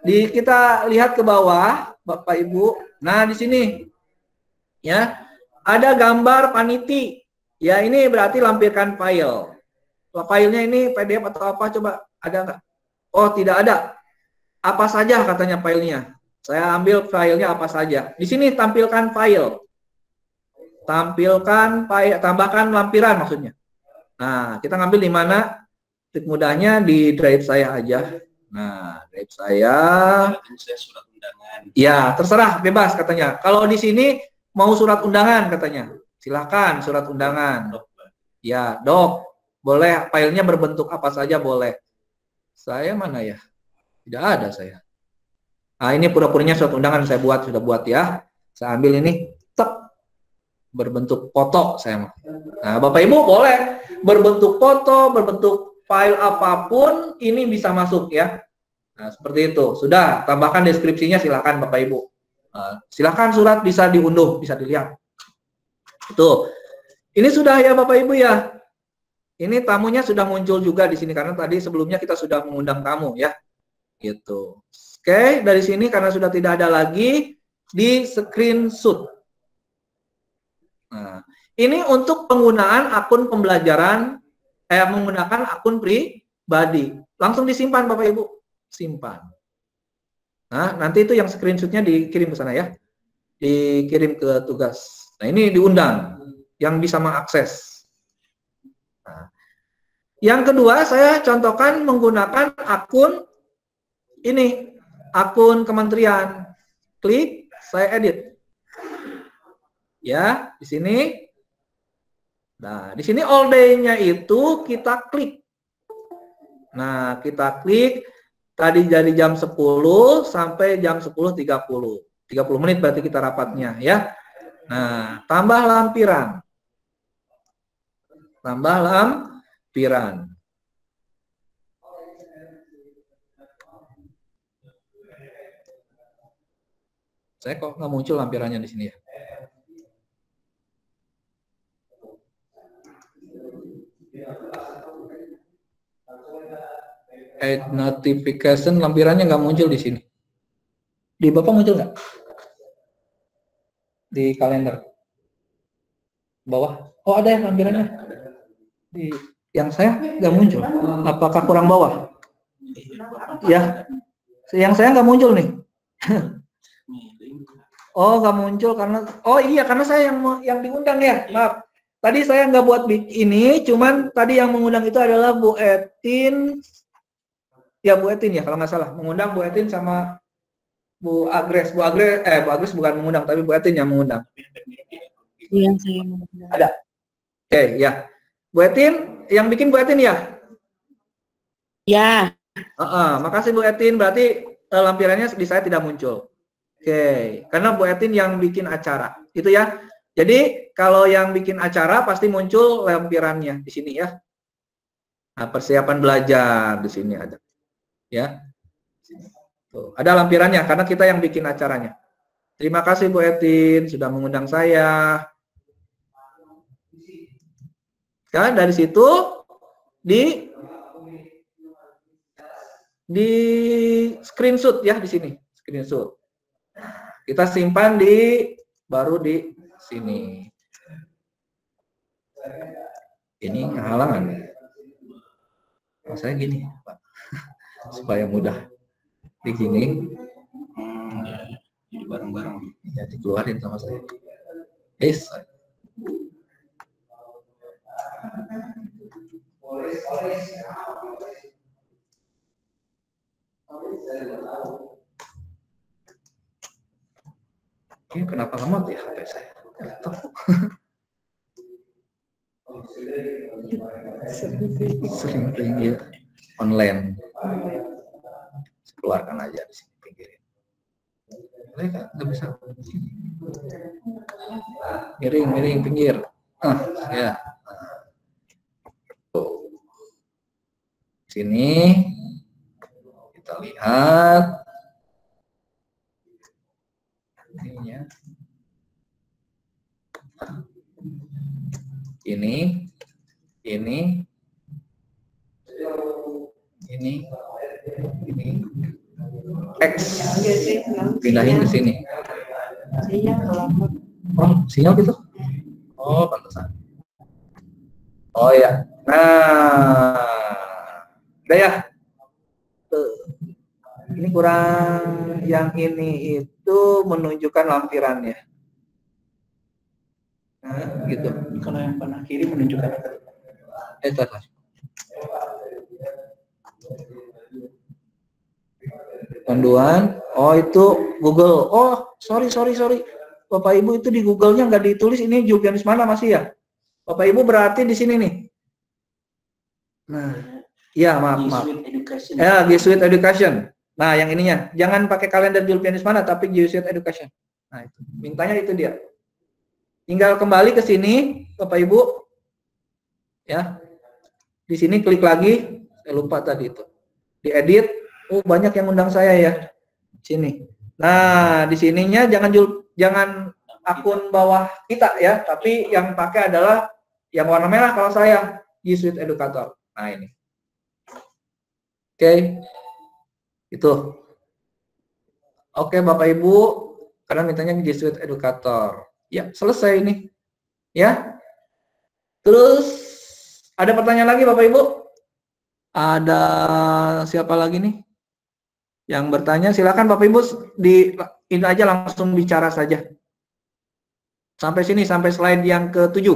kita lihat ke bawah, Bapak Ibu. Nah, di sini ya ada gambar paniti. Ya, ini berarti lampirkan file. Filenya ini PDF atau apa? Coba ada nggak? Oh, tidak ada. Apa saja katanya filenya? Saya ambil filenya apa saja. Di sini tampilkan file. Tampilkan file, tambahkan lampiran maksudnya. Nah, kita ngambil di mana? Trik mudahnya di drive saya aja. Nah, drive saya. Surat undangan. Ya, terserah, bebas katanya. Kalau di sini mau surat undangan katanya. Silakan surat undangan. Ya, doc. Boleh, filenya berbentuk apa saja boleh. Saya mana ya? Tidak ada saya. Nah, ini pura-puranya surat undangan saya buat, sudah buat ya. Saya ambil ini, berbentuk foto saya. Nah, Bapak Ibu boleh berbentuk foto, berbentuk file apapun, ini bisa masuk ya. Nah, seperti itu. Sudah, tambahkan deskripsinya silakan Bapak Ibu. Nah, silakan surat bisa diunduh, bisa dilihat. Tuh. Ini sudah ya Bapak Ibu ya. Ini tamunya sudah muncul juga di sini karena tadi sebelumnya kita sudah mengundang tamu ya. Gitu. Oke, dari sini karena sudah tidak ada lagi di screenshot. Nah, ini untuk penggunaan akun pembelajaran menggunakan akun pribadi. Langsung disimpan Bapak Ibu. Simpan. Nah, nanti itu yang screenshotnya dikirim ke sana ya. Dikirim ke tugas. Nah, ini diundang yang bisa mengakses. Nah, yang kedua saya contohkan menggunakan akun ini, akun kementerian. Klik, saya edit. Ya, di sini. Nah, di sini all day-nya itu kita klik. Nah, kita klik tadi dari jam 10 sampai jam 10.30. 30 menit berarti kita rapatnya ya. Nah, tambah lampiran. Tambah lampiran. Saya kok nggak muncul lampirannya di sini ya? Add notification, lampirannya nggak muncul di sini. Di Bapak muncul nggak? Di kalender bawah. Oh, ada ya lampirannya. Di yang saya nggak muncul. Apakah kurang bawah? Ya, yang saya nggak muncul nih. Oh, nggak muncul karena iya karena saya yang diundang ya. Maaf. Tadi saya nggak buat ini, cuman tadi yang mengundang itu adalah Bu Etin. Ya Bu Etin ya kalau nggak salah, mengundang Bu Etin sama Bu Agres. Bu Agres bukan mengundang, tapi Bu Etin yang mengundang. Iya, saya mengundang. Ada. Oke, ya. Bu Etin, yang bikin Bu Etin ya? Ya. Makasih Bu Etin, berarti lampirannya di saya tidak muncul. Oke, karena Bu Etin yang bikin acara, itu ya. Jadi kalau yang bikin acara pasti muncul lampirannya di sini ya. Nah, persiapan belajar di sini ada, ya. Tuh, ada lampirannya karena kita yang bikin acaranya. Terima kasih Bu Etin sudah mengundang saya. Ya, dari situ di screenshot ya di sini, screenshot. Kita simpan baru di sini. Ini halangan. Oh, saya gini, Pak. Supaya mudah. di sini. Ya, jadi bareng-bareng. Ya, dikeluarin sama saya. Yes. Oke, kenapa lemot ya HP saya? Laptop. Sering ya online. Keluarkan aja di sini, pinggirin. Nggak bisa. Miring, pinggir. Ya. Sini kita lihat ininya. Ini X pindahin ke sini. Oh, sinyal gitu? Oh, pantesan. Oh ya. Nah, udah ya. Ini kurang, yang ini itu menunjukkan lampirannya. Nah, gitu. Kalau yang panah kiri menunjukkan Tar. Panduan. Oh, itu Google. Oh, sorry. Bapak Ibu, itu di Google-nya nggak ditulis ini Julianus mana masih ya? Bapak Ibu berarti di sini nih. Nah, ya maaf. Ya, G Suite Education. Nah, yang ininya jangan pakai kalender Julianus mana, tapi G Suite Education. Nah, itu mintanya itu dia. Tinggal kembali ke sini, Bapak Ibu. Ya. Di sini klik lagi. Saya lupa tadi itu. Diedit. Oh, banyak yang undang saya ya. Sini. Nah, di sininya jangan akun bawah kita ya, tapi yang pakai adalah yang warna merah kalau saya, G Suite Educator. Nah, ini. Oke. Itu. Oke, Bapak Ibu, karena mintanya G Suite Educator. Ya, selesai ini. Ya. Terus ada pertanyaan lagi Bapak Ibu? Ada siapa lagi nih yang bertanya? Silakan Bapak Ibu, ini aja langsung bicara saja. Sampai sini, sampai slide yang ke-7.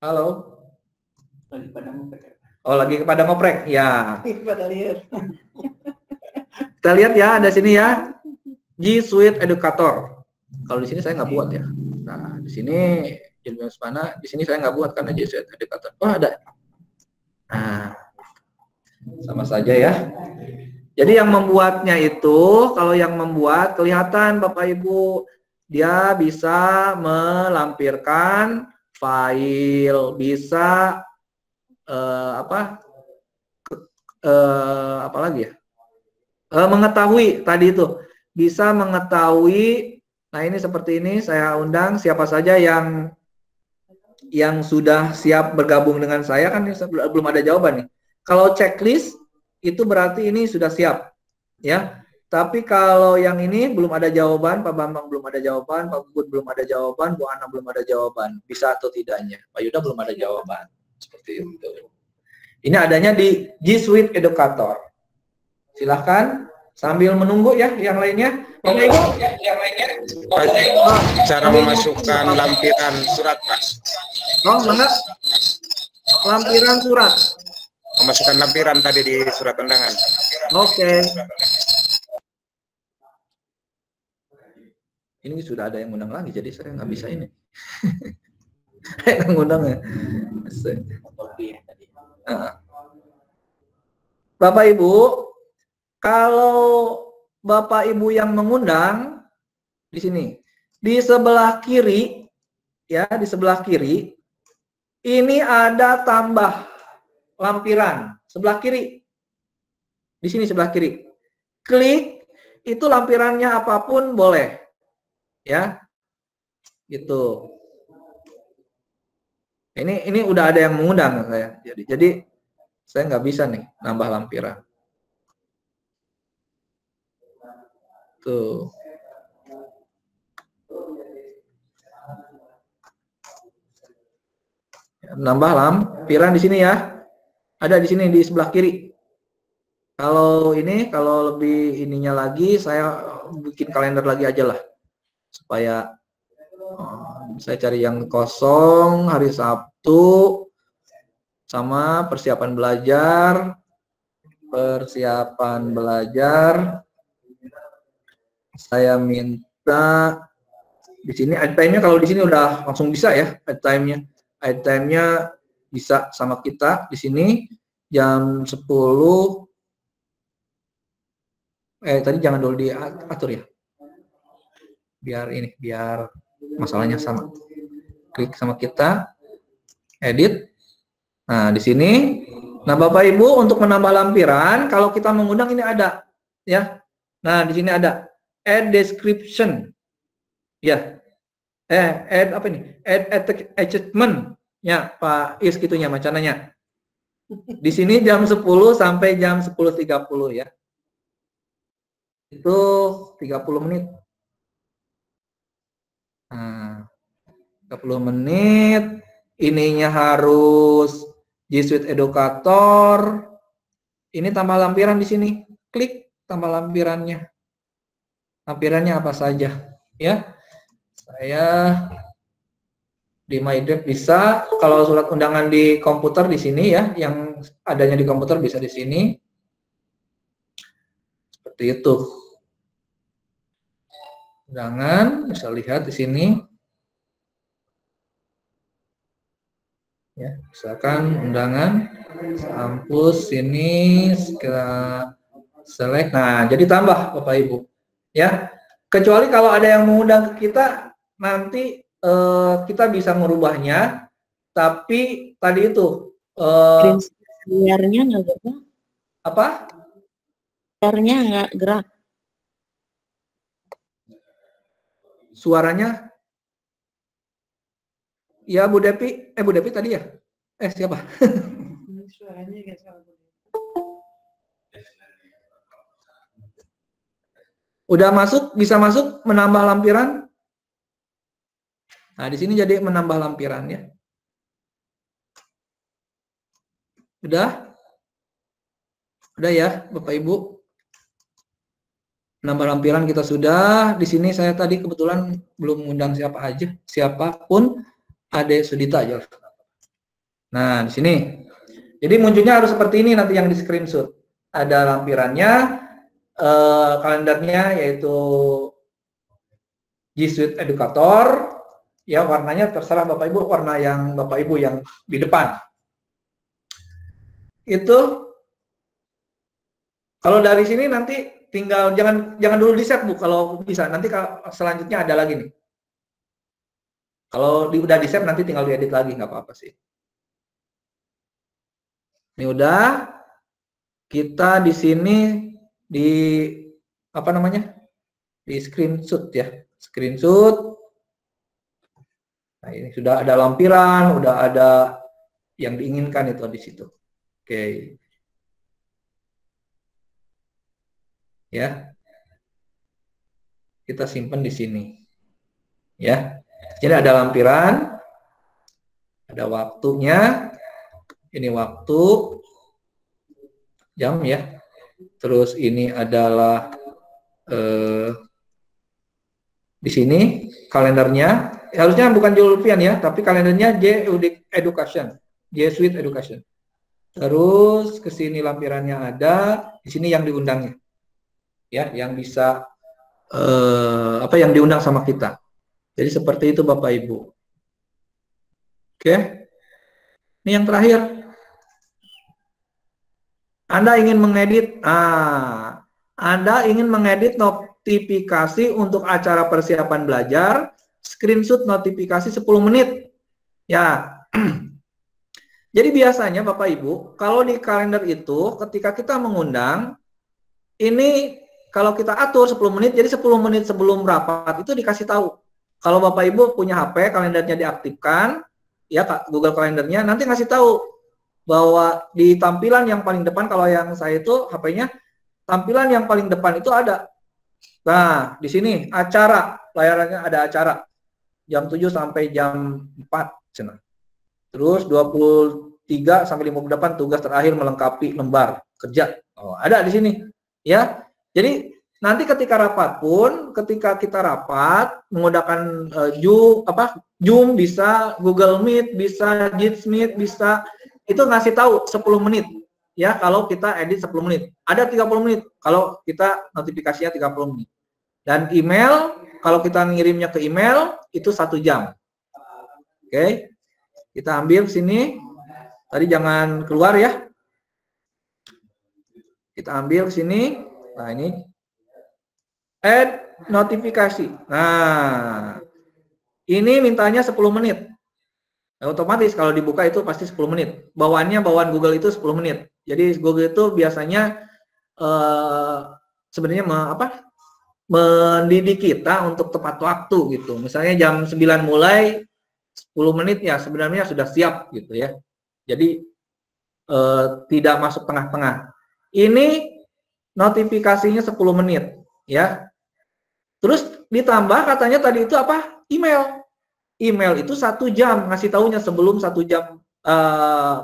Halo. lagi pada ngoprek. Oh, lagi kepada ngoprek. Ya. Pada lihat. Kita lihat ya, ada sini ya. G Suite Educator. Kalau di sini saya nggak buat ya. Nah, di sini Julianus mana? Di sini saya nggak buat karena G Suite Educator. Oh, ada. Nah, sama saja ya. Jadi yang membuatnya itu, kalau yang membuat kelihatan Bapak Ibu, dia bisa melampirkan file, bisa apa lagi ya? Mengetahui tadi itu, bisa mengetahui. Nah, ini seperti ini, saya undang siapa saja yang sudah siap bergabung dengan saya, kan belum ada jawaban nih. Kalau checklist itu berarti ini sudah siap, ya. Tapi kalau yang ini belum ada jawaban, Pak Bambang belum ada jawaban, Pak Bud belum ada jawaban, Bu Ana belum ada jawaban, bisa atau tidaknya. Pak Yuda belum ada jawaban, seperti itu. Ini adanya di G Suite Educator. Silahkan sambil menunggu ya yang lainnya. Cara memasukkan lampiran surat, Pak. Oh, mana? Lampiran surat. Memasukkan lampiran tadi di surat undangan. Oke. Ini sudah ada yang undang lagi, jadi saya nggak bisa ini. Yang undang ya. Bapak Ibu, kalau Bapak Ibu yang mengundang di sini, di sebelah kiri, ya di sebelah kiri, ini ada tambah lampiran sebelah kiri. Di sini sebelah kiri, klik itu lampirannya apapun boleh, ya, gitu. Ini udah ada yang mengundang saya, jadi saya nggak bisa nih nambah lampiran. Tuh. Nambah lampiran di sini ya. Ada di sini di sebelah kiri. Kalau ini, kalau lebih ininya lagi, saya bikin kalender lagi aja lah, supaya saya cari yang kosong hari Sabtu, sama persiapan belajar, saya minta di sini add time-nya, kalau di sini udah langsung bisa ya add time-nya bisa sama kita di sini jam 10. Tadi jangan dulu diatur ya. Biar masalahnya sama. Klik sama kita, edit. Nah, di sini. Nah, Bapak Ibu, untuk menambah lampiran, kalau kita mengundang ini ada ya. Nah, di sini ada add description. Ya. Add apa ini? Add attachment. Ya, Pak Is gitunya macananya. Di sini jam 10 sampai jam 10.30 ya. Itu 30 menit. Nah, 30 menit. Ininya harus G Suite Educator. Ini tambah lampiran di sini. Klik tambah lampirannya. Lampirannya apa saja, ya. Saya di MyDrive bisa. Kalau surat undangan di komputer di sini ya, yang adanya di komputer bisa di sini. Seperti itu. Undangan bisa lihat di sini. Ya, misalkan undangan kampus sini kita select. Nah, jadi tambah Bapak Ibu. Ya. Kecuali kalau ada yang mengundang ke kita, nanti kita bisa merubahnya. Tapi tadi itu layarnya nggak gerak. apa? Layarnya nggak gerak. Suaranya? Ya, Bu Depi. Bu Depi tadi ya? Siapa? Suaranya nggak salah. Udah masuk? Bisa masuk? Menambah lampiran? Nah, di sini jadi menambah lampiran ya. Udah? Udah ya, Bapak Ibu? Menambah lampiran kita sudah. Di sini saya tadi kebetulan belum mengundang siapa aja. Siapapun. Ade Sudita aja. Nah, di sini. Jadi munculnya harus seperti ini nanti yang di screenshot. Ada lampirannya, kalendernya yaitu G Suite Educator. Ya, warnanya terserah Bapak Ibu, warna yang Bapak Ibu yang di depan. Itu kalau dari sini nanti tinggal jangan dulu di-set Bu kalau bisa. Nanti kalau selanjutnya ada lagi nih. Kalau udah di-save nanti tinggal diedit lagi, nggak apa-apa sih. Ini udah. Kita di sini di apa namanya? Di screenshot ya. Screenshot. Nah, ini sudah ada lampiran, udah ada yang diinginkan itu di situ. Oke. Ya. Kita simpan di sini. Ya. Jadi ada lampiran, ada waktunya, ini waktu, jam ya. Terus ini adalah di sini kalendernya, harusnya bukan Julfian ya, tapi kalendernya G Suite Education. Terus ke sini lampirannya ada, di sini yang diundangnya, ya, yang bisa yang diundang sama kita. Jadi seperti itu Bapak Ibu. Oke. Ini yang terakhir. Anda ingin mengedit. Anda ingin mengedit notifikasi untuk acara persiapan belajar. Screenshot notifikasi 10 menit. Ya. Jadi biasanya Bapak Ibu, kalau di kalender itu ketika kita mengundang, ini kalau kita atur 10 menit, jadi 10 menit sebelum rapat itu dikasih tahu. Kalau Bapak Ibu punya HP, kalendernya diaktifkan, ya Google Kalendernya, nanti ngasih tahu bahwa di tampilan yang paling depan, kalau yang saya itu HP-nya, tampilan yang paling depan itu ada. Nah, di sini acara, layarnya ada acara. Jam 7 sampai jam 4. Terus 23 3 sampai 58 tugas terakhir melengkapi lembar kerja. Oh, ada di sini. Ya. Jadi nanti ketika rapat pun, ketika kita rapat menggunakan Zoom bisa, Google Meet bisa, Jitsi Meet bisa, itu ngasih tahu 10 menit. Ya, kalau kita edit 10 menit. Ada 30 menit kalau kita notifikasinya 30 menit. Dan email, kalau kita ngirimnya ke email itu 1 jam. Oke. Kita ambil sini. Tadi jangan keluar ya. Kita ambil sini. Nah, ini add notifikasi. Nah, ini mintanya 10 menit. Nah, otomatis kalau dibuka itu pasti 10 menit. Bawaan Google itu 10 menit. Jadi Google itu biasanya sebenarnya mendidik kita untuk tepat waktu gitu. Misalnya jam 9 mulai 10 menit ya sebenarnya sudah siap gitu ya. Jadi tidak masuk tengah-tengah. Ini notifikasinya 10 menit ya. Terus ditambah katanya tadi itu apa? Email. Email itu 1 jam ngasih taunya sebelum 1 jam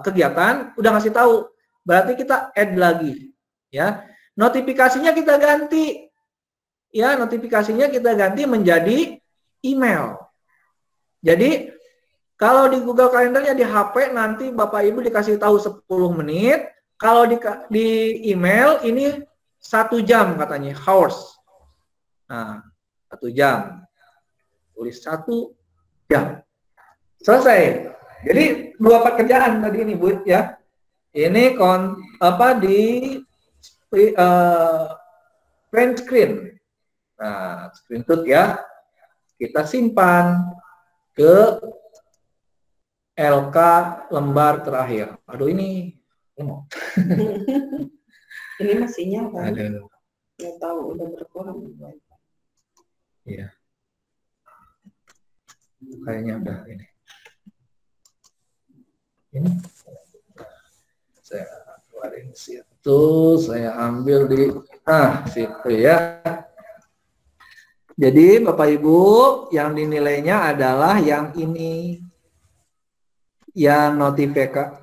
kegiatan udah ngasih tahu. Berarti kita add lagi ya. Notifikasinya kita ganti. Ya, notifikasinya kita ganti menjadi email. Jadi kalau di Google Kalendernya di HP nanti Bapak Ibu dikasih tahu 10 menit. Kalau di email ini 1 jam katanya, hours. Nah, 1 jam. Tulis 1 jam. Selesai. Jadi 2 pekerjaan tadi ini Bu ya. Ini di print screen. Nah, screenshot ya. Kita simpan ke LK lembar terakhir. Aduh ini. Ini masih nyala. Aduh. Nggak tahu udah berkurang. Iya. Kayaknya udah ini. Ini saya keluarin situ, saya ambil di situ ya. Jadi Bapak Ibu yang dinilainya adalah yang ini. Yang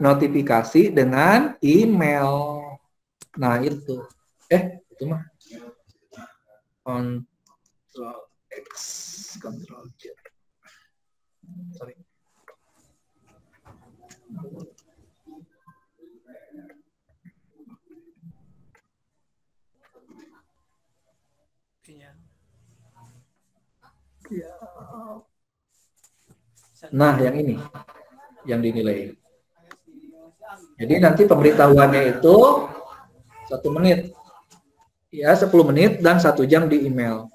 notifikasi dengan email. Nah, itu. Itu mah. Ctrl X, Ctrl Z. Sorry. Nah, yang ini yang dinilai. Jadi nanti pemberitahuannya itu 1 menit. Ya, 10 menit dan 1 jam di email.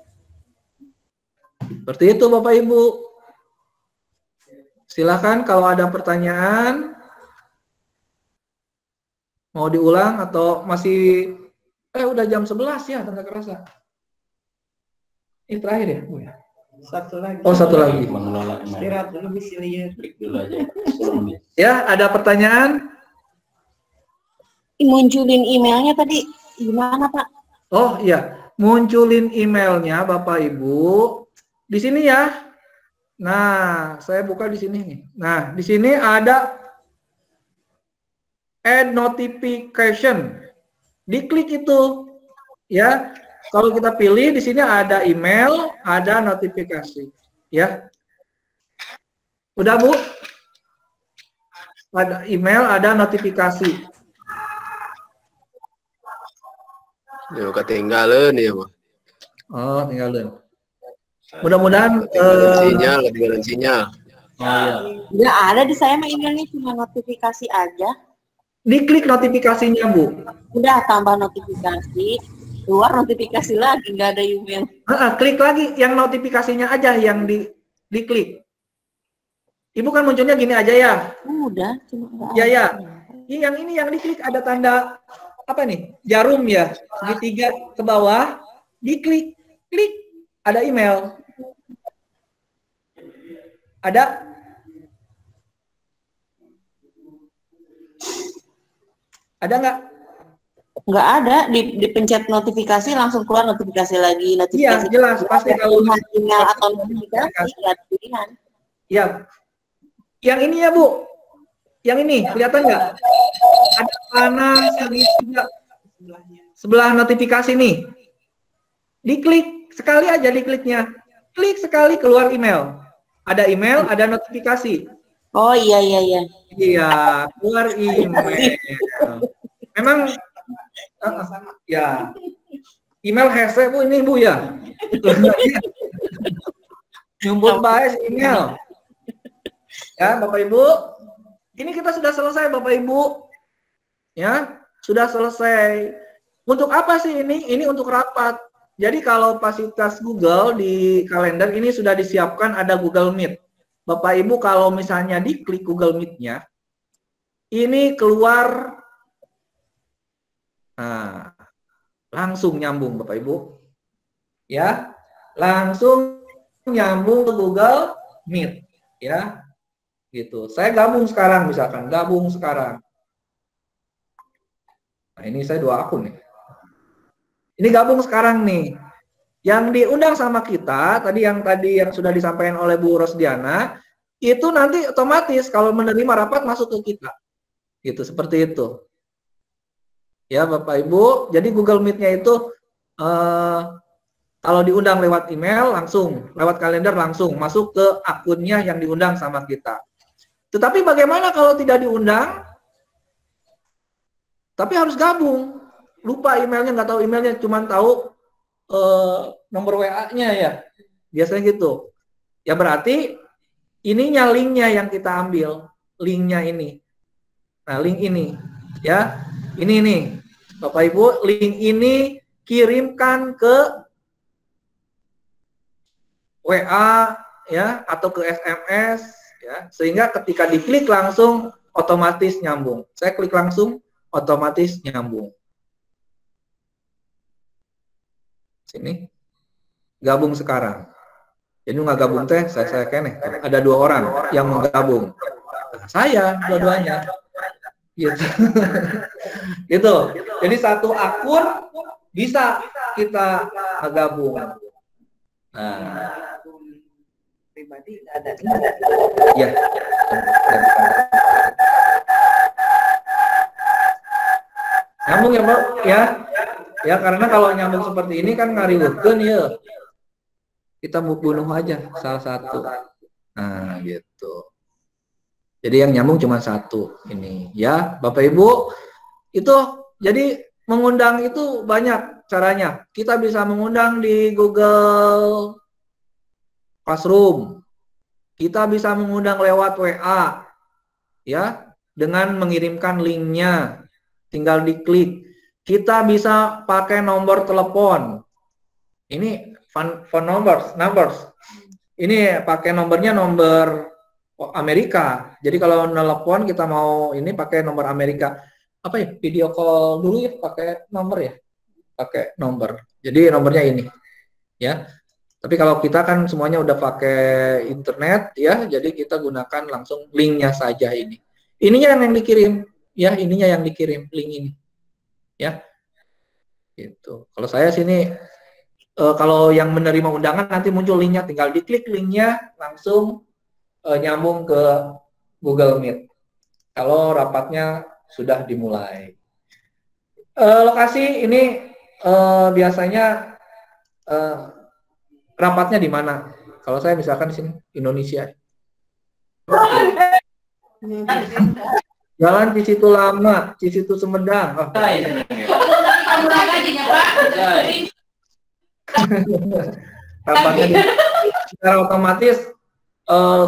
Seperti itu Bapak Ibu. Silakan kalau ada pertanyaan. Mau diulang atau masih udah jam 11 ya, tanda kerasa. Ini terakhir ya, Bu ya? Satu lagi. Oh, satu lagi. Istirahat dulu bisa lihat. Klik dulu aja. Ya, ada pertanyaan? Munculin emailnya tadi gimana Pak? Oh iya, munculin emailnya Bapak Ibu di sini ya. Nah, saya buka di sini nih. Nah, di sini ada add notification. Diklik itu, ya. Kalau kita pilih di sini ada email, ada notifikasi, ya. Udah Bu? Ada email, ada notifikasi. Ya, ketinggalan ya, Pak. Oh, tinggalin. Mudah-mudahan Ketinggalan sinyal. Oh, iya. Nggak ada di saya mah emailnya cuma notifikasi aja. Diklik notifikasinya, Bu. Udah tambah notifikasi, keluar notifikasi lagi, nggak ada email. Klik lagi yang notifikasinya aja yang diklik. Ibu kan munculnya gini aja ya. Udah, cuma nggak Ya ada. ya. Yang ini yang diklik ada tanda apa nih? Jarum ya, segitiga ke bawah, diklik, klik, ada email. Ada? Ada nggak? Nggak ada, dipencet notifikasi langsung keluar notifikasi lagi, Iya, notifikasi. jelas pasti kalau Email atau notifikasi nggak ada pilihan. ya. Yang ini ya, Bu. Yang ini kelihatan nggak? Ada panah segitiga sebelah notifikasi nih. Diklik sekali aja, dikliknya. Klik sekali keluar email. Ada email, ada notifikasi. Oh iya iya iya. Iya, keluar email. Memang ya. Email hese Bu ini Bu ya. Nyumput baes email. Ya, Bapak Ibu. Ini kita sudah selesai Bapak Ibu. Ya, sudah selesai. Untuk apa sih ini? Ini untuk rapat. Jadi kalau fasilitas Google di kalender ini sudah disiapkan ada Google Meet. Bapak Ibu kalau misalnya diklik Google Meet-nya, ini keluar, nah, langsung nyambung Bapak Ibu. Ya, langsung nyambung ke Google Meet. Ya, gitu. Saya gabung sekarang misalkan, gabung sekarang. Nah ini saya 2 akun nih. Ini gabung sekarang nih. Yang diundang sama kita, tadi yang sudah disampaikan oleh Bu Rosdiana, itu nanti otomatis kalau menerima rapat masuk ke kita. Gitu, seperti itu. Ya Bapak Ibu, jadi Google Meet-nya itu kalau diundang lewat email langsung, lewat kalender langsung masuk ke akunnya yang diundang sama kita. Tetapi bagaimana kalau tidak diundang? Tapi harus gabung. Lupa emailnya, nggak tahu emailnya, cuma tahu nomor WA-nya ya. Biasanya gitu. Ya berarti ininya linknya yang kita ambil. Linknya ini. Nah link ini. Ya. Ini nih. Bapak Ibu, link ini kirimkan ke WA ya atau ke SMS ya. Sehingga ketika diklik langsung otomatis nyambung. Saya klik langsung otomatis nyambung. Sini gabung sekarang. Jadi nggak gabung teh saya kene. Ada 2 orang yang menggabung. Saya dua-duanya. Gitu. Gitu. Jadi satu akun bisa kita gabung. Nah, Pribadi ada. ya. Nyambung ya, Pak? Ya. Ya, karena kalau nyambung seperti ini kan ngariweukeun ya. Kita mau bunuh aja salah satu. Nah, gitu. Jadi yang nyambung cuma satu ini, ya, Bapak Ibu. Itu jadi mengundang itu banyak caranya. Kita bisa mengundang di Google Classroom. Kita bisa mengundang lewat WA. Ya, dengan mengirimkan linknya. Tinggal diklik. Kita bisa pakai nomor telepon. Ini phone numbers. Ini pakai nomornya nomor Amerika. Jadi kalau nelpon kita mau ini pakai nomor Amerika. Apa ya? Video call dulu ya pakai nomor ya. Pakai nomor. Jadi nomornya ini. Ya. Tapi kalau kita kan semuanya udah pakai internet ya, jadi kita gunakan langsung linknya saja ini. Ininya yang dikirim. Ya, ininya yang dikirim link ini. Ya. Gitu. Kalau saya sini kalau yang menerima undangan nanti muncul linknya, tinggal diklik linknya langsung nyambung ke Google Meet. Kalau rapatnya sudah dimulai. Lokasi ini biasanya rapatnya di mana? Kalau saya misalkan di sini Indonesia. Jalan Cisitu Lama, Cisitu Sumedang. Oh. Rapatnya secara otomatis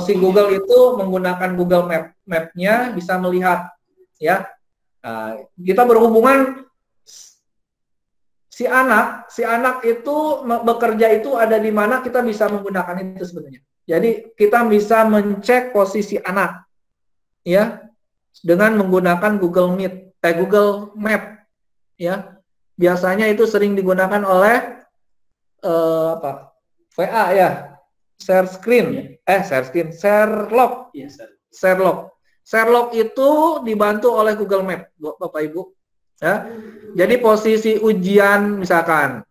si Google itu menggunakan Google Map-nya bisa melihat ya. Kita berhubungan si anak itu bekerja itu ada di mana, kita bisa menggunakan itu sebenarnya. Jadi kita bisa mencek posisi anak ya dengan menggunakan Google Map ya. Biasanya itu sering digunakan oleh VA ya, Sherlock itu dibantu oleh Google Map, Bapak Ibu. Ya. Jadi posisi ujian misalkan,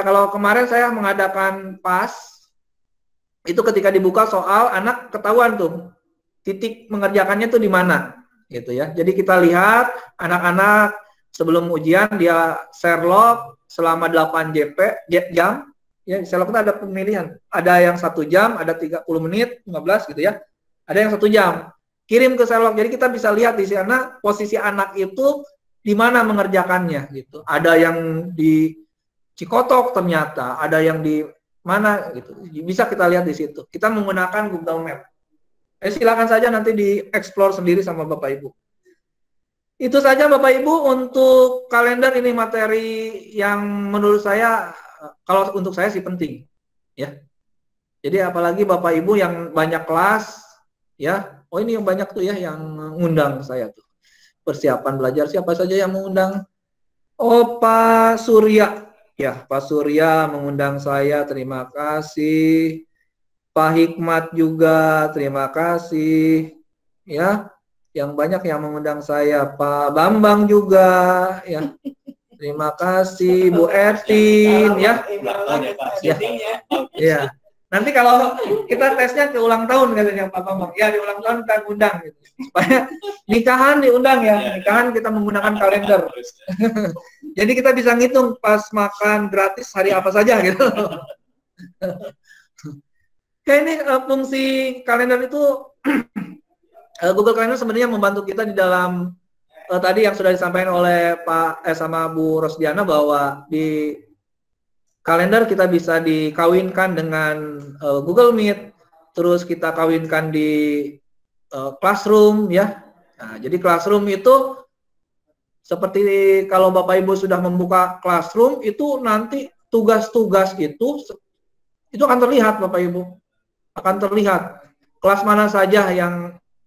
kalau kemarin saya mengadakan PAS, itu ketika dibuka soal anak ketahuan tuh titik mengerjakannya tuh di mana gitu ya. Jadi kita lihat anak-anak sebelum ujian dia share log selama 8 jam ya. Share log itu ada pemilihan, ada yang 1 jam, ada 30 menit, 15 gitu ya, ada yang 1 jam, kirim ke share log. Jadi kita bisa lihat di sana posisi anak itu di mana mengerjakannya gitu. Ada yang di Cikotok ternyata, ada yang di mana gitu. Bisa kita lihat di situ. Kita menggunakan Google Map. Silakan saja nanti di-explore sendiri sama Bapak Ibu. Itu saja Bapak Ibu untuk kalender. Ini materi yang menurut saya, kalau untuk saya sih penting. Ya. Jadi apalagi Bapak Ibu yang banyak kelas, ya. Oh ini yang banyak tuh ya yang ngundang saya tuh. Persiapan belajar siapa saja yang mengundang? Oh Pak Surya. Ya, Pak Surya mengundang saya, terima kasih. Pak Hikmat juga, terima kasih. Ya, yang banyak yang mengundang saya. Pak Bambang juga, ya. Terima kasih, Bu Ertin, ya. Ya. Nanti kalau kita tesnya ke ulang tahun katanya Pak Bambang. Ya, di ulang tahun kita undang gitu. Supaya nikahan diundang ya. Nikahan kita menggunakan kalender. Jadi kita bisa ngitung pas makan gratis hari apa saja gitu. Kayak ini fungsi kalender itu Google Calendar sebenarnya membantu kita di dalam tadi yang sudah disampaikan oleh Pak sama Bu Rosdiana bahwa di kalender kita bisa dikawinkan dengan Google Meet, terus kita kawinkan di Classroom ya. Nah, jadi Classroom itu seperti kalau Bapak Ibu sudah membuka Classroom itu nanti tugas-tugas itu akan terlihat Bapak Ibu. Akan terlihat kelas mana saja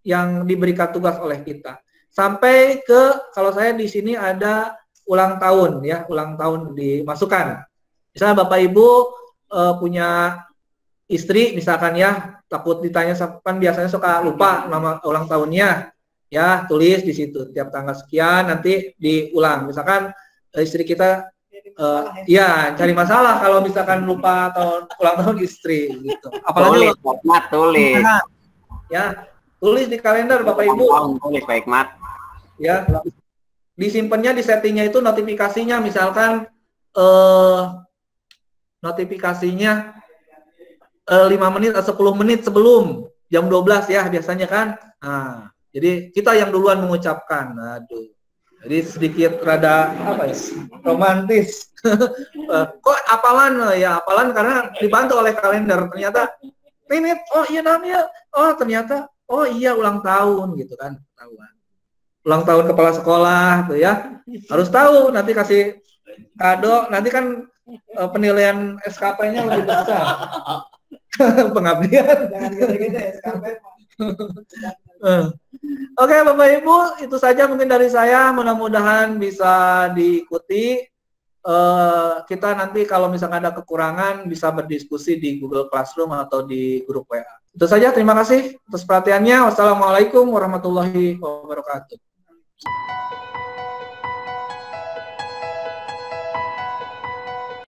yang diberikan tugas oleh kita. Sampai ke kalau saya di sini ada ulang tahun ya, ulang tahun dimasukkan. Misalnya Bapak Ibu punya istri misalkan ya, takut ditanya kan biasanya suka lupa nama ulang tahunnya. Ya, tulis di situ tiap tanggal sekian nanti diulang. Misalkan istri kita ya cari masalah kalau misalkan lupa atau ulang tahun istri gitu. Apalagi tulis. Ya, tulis di kalender Bapak Ibu. Tulis Pak Hikmat. Ya. Disimpannya di settingnya itu notifikasinya misalkan notifikasinya 5 menit atau 10 menit sebelum jam 12 ya biasanya kan. Nah, jadi kita yang duluan mengucapkan. Aduh. Jadi sedikit rada apa ya, romantis. Kok apalan ya, apalan karena dibantu oleh kalender. Ternyata ini oh iya namanya, oh ternyata oh iya ulang tahun gitu kan, ketahuan. Ulang tahun kepala sekolah tuh ya. Harus tahu nanti kasih kado, nanti kan penilaian SKP-nya lebih besar. Pengabdian. Jangan gitu-gitu SKP. Oke Bapak Ibu, itu saja mungkin dari saya. Mudah-mudahan bisa diikuti. Kita nanti kalau misalkan ada kekurangan bisa berdiskusi di Google Classroom atau di grup WA. Itu saja, terima kasih atas perhatiannya. Wassalamualaikum warahmatullahi wabarakatuh.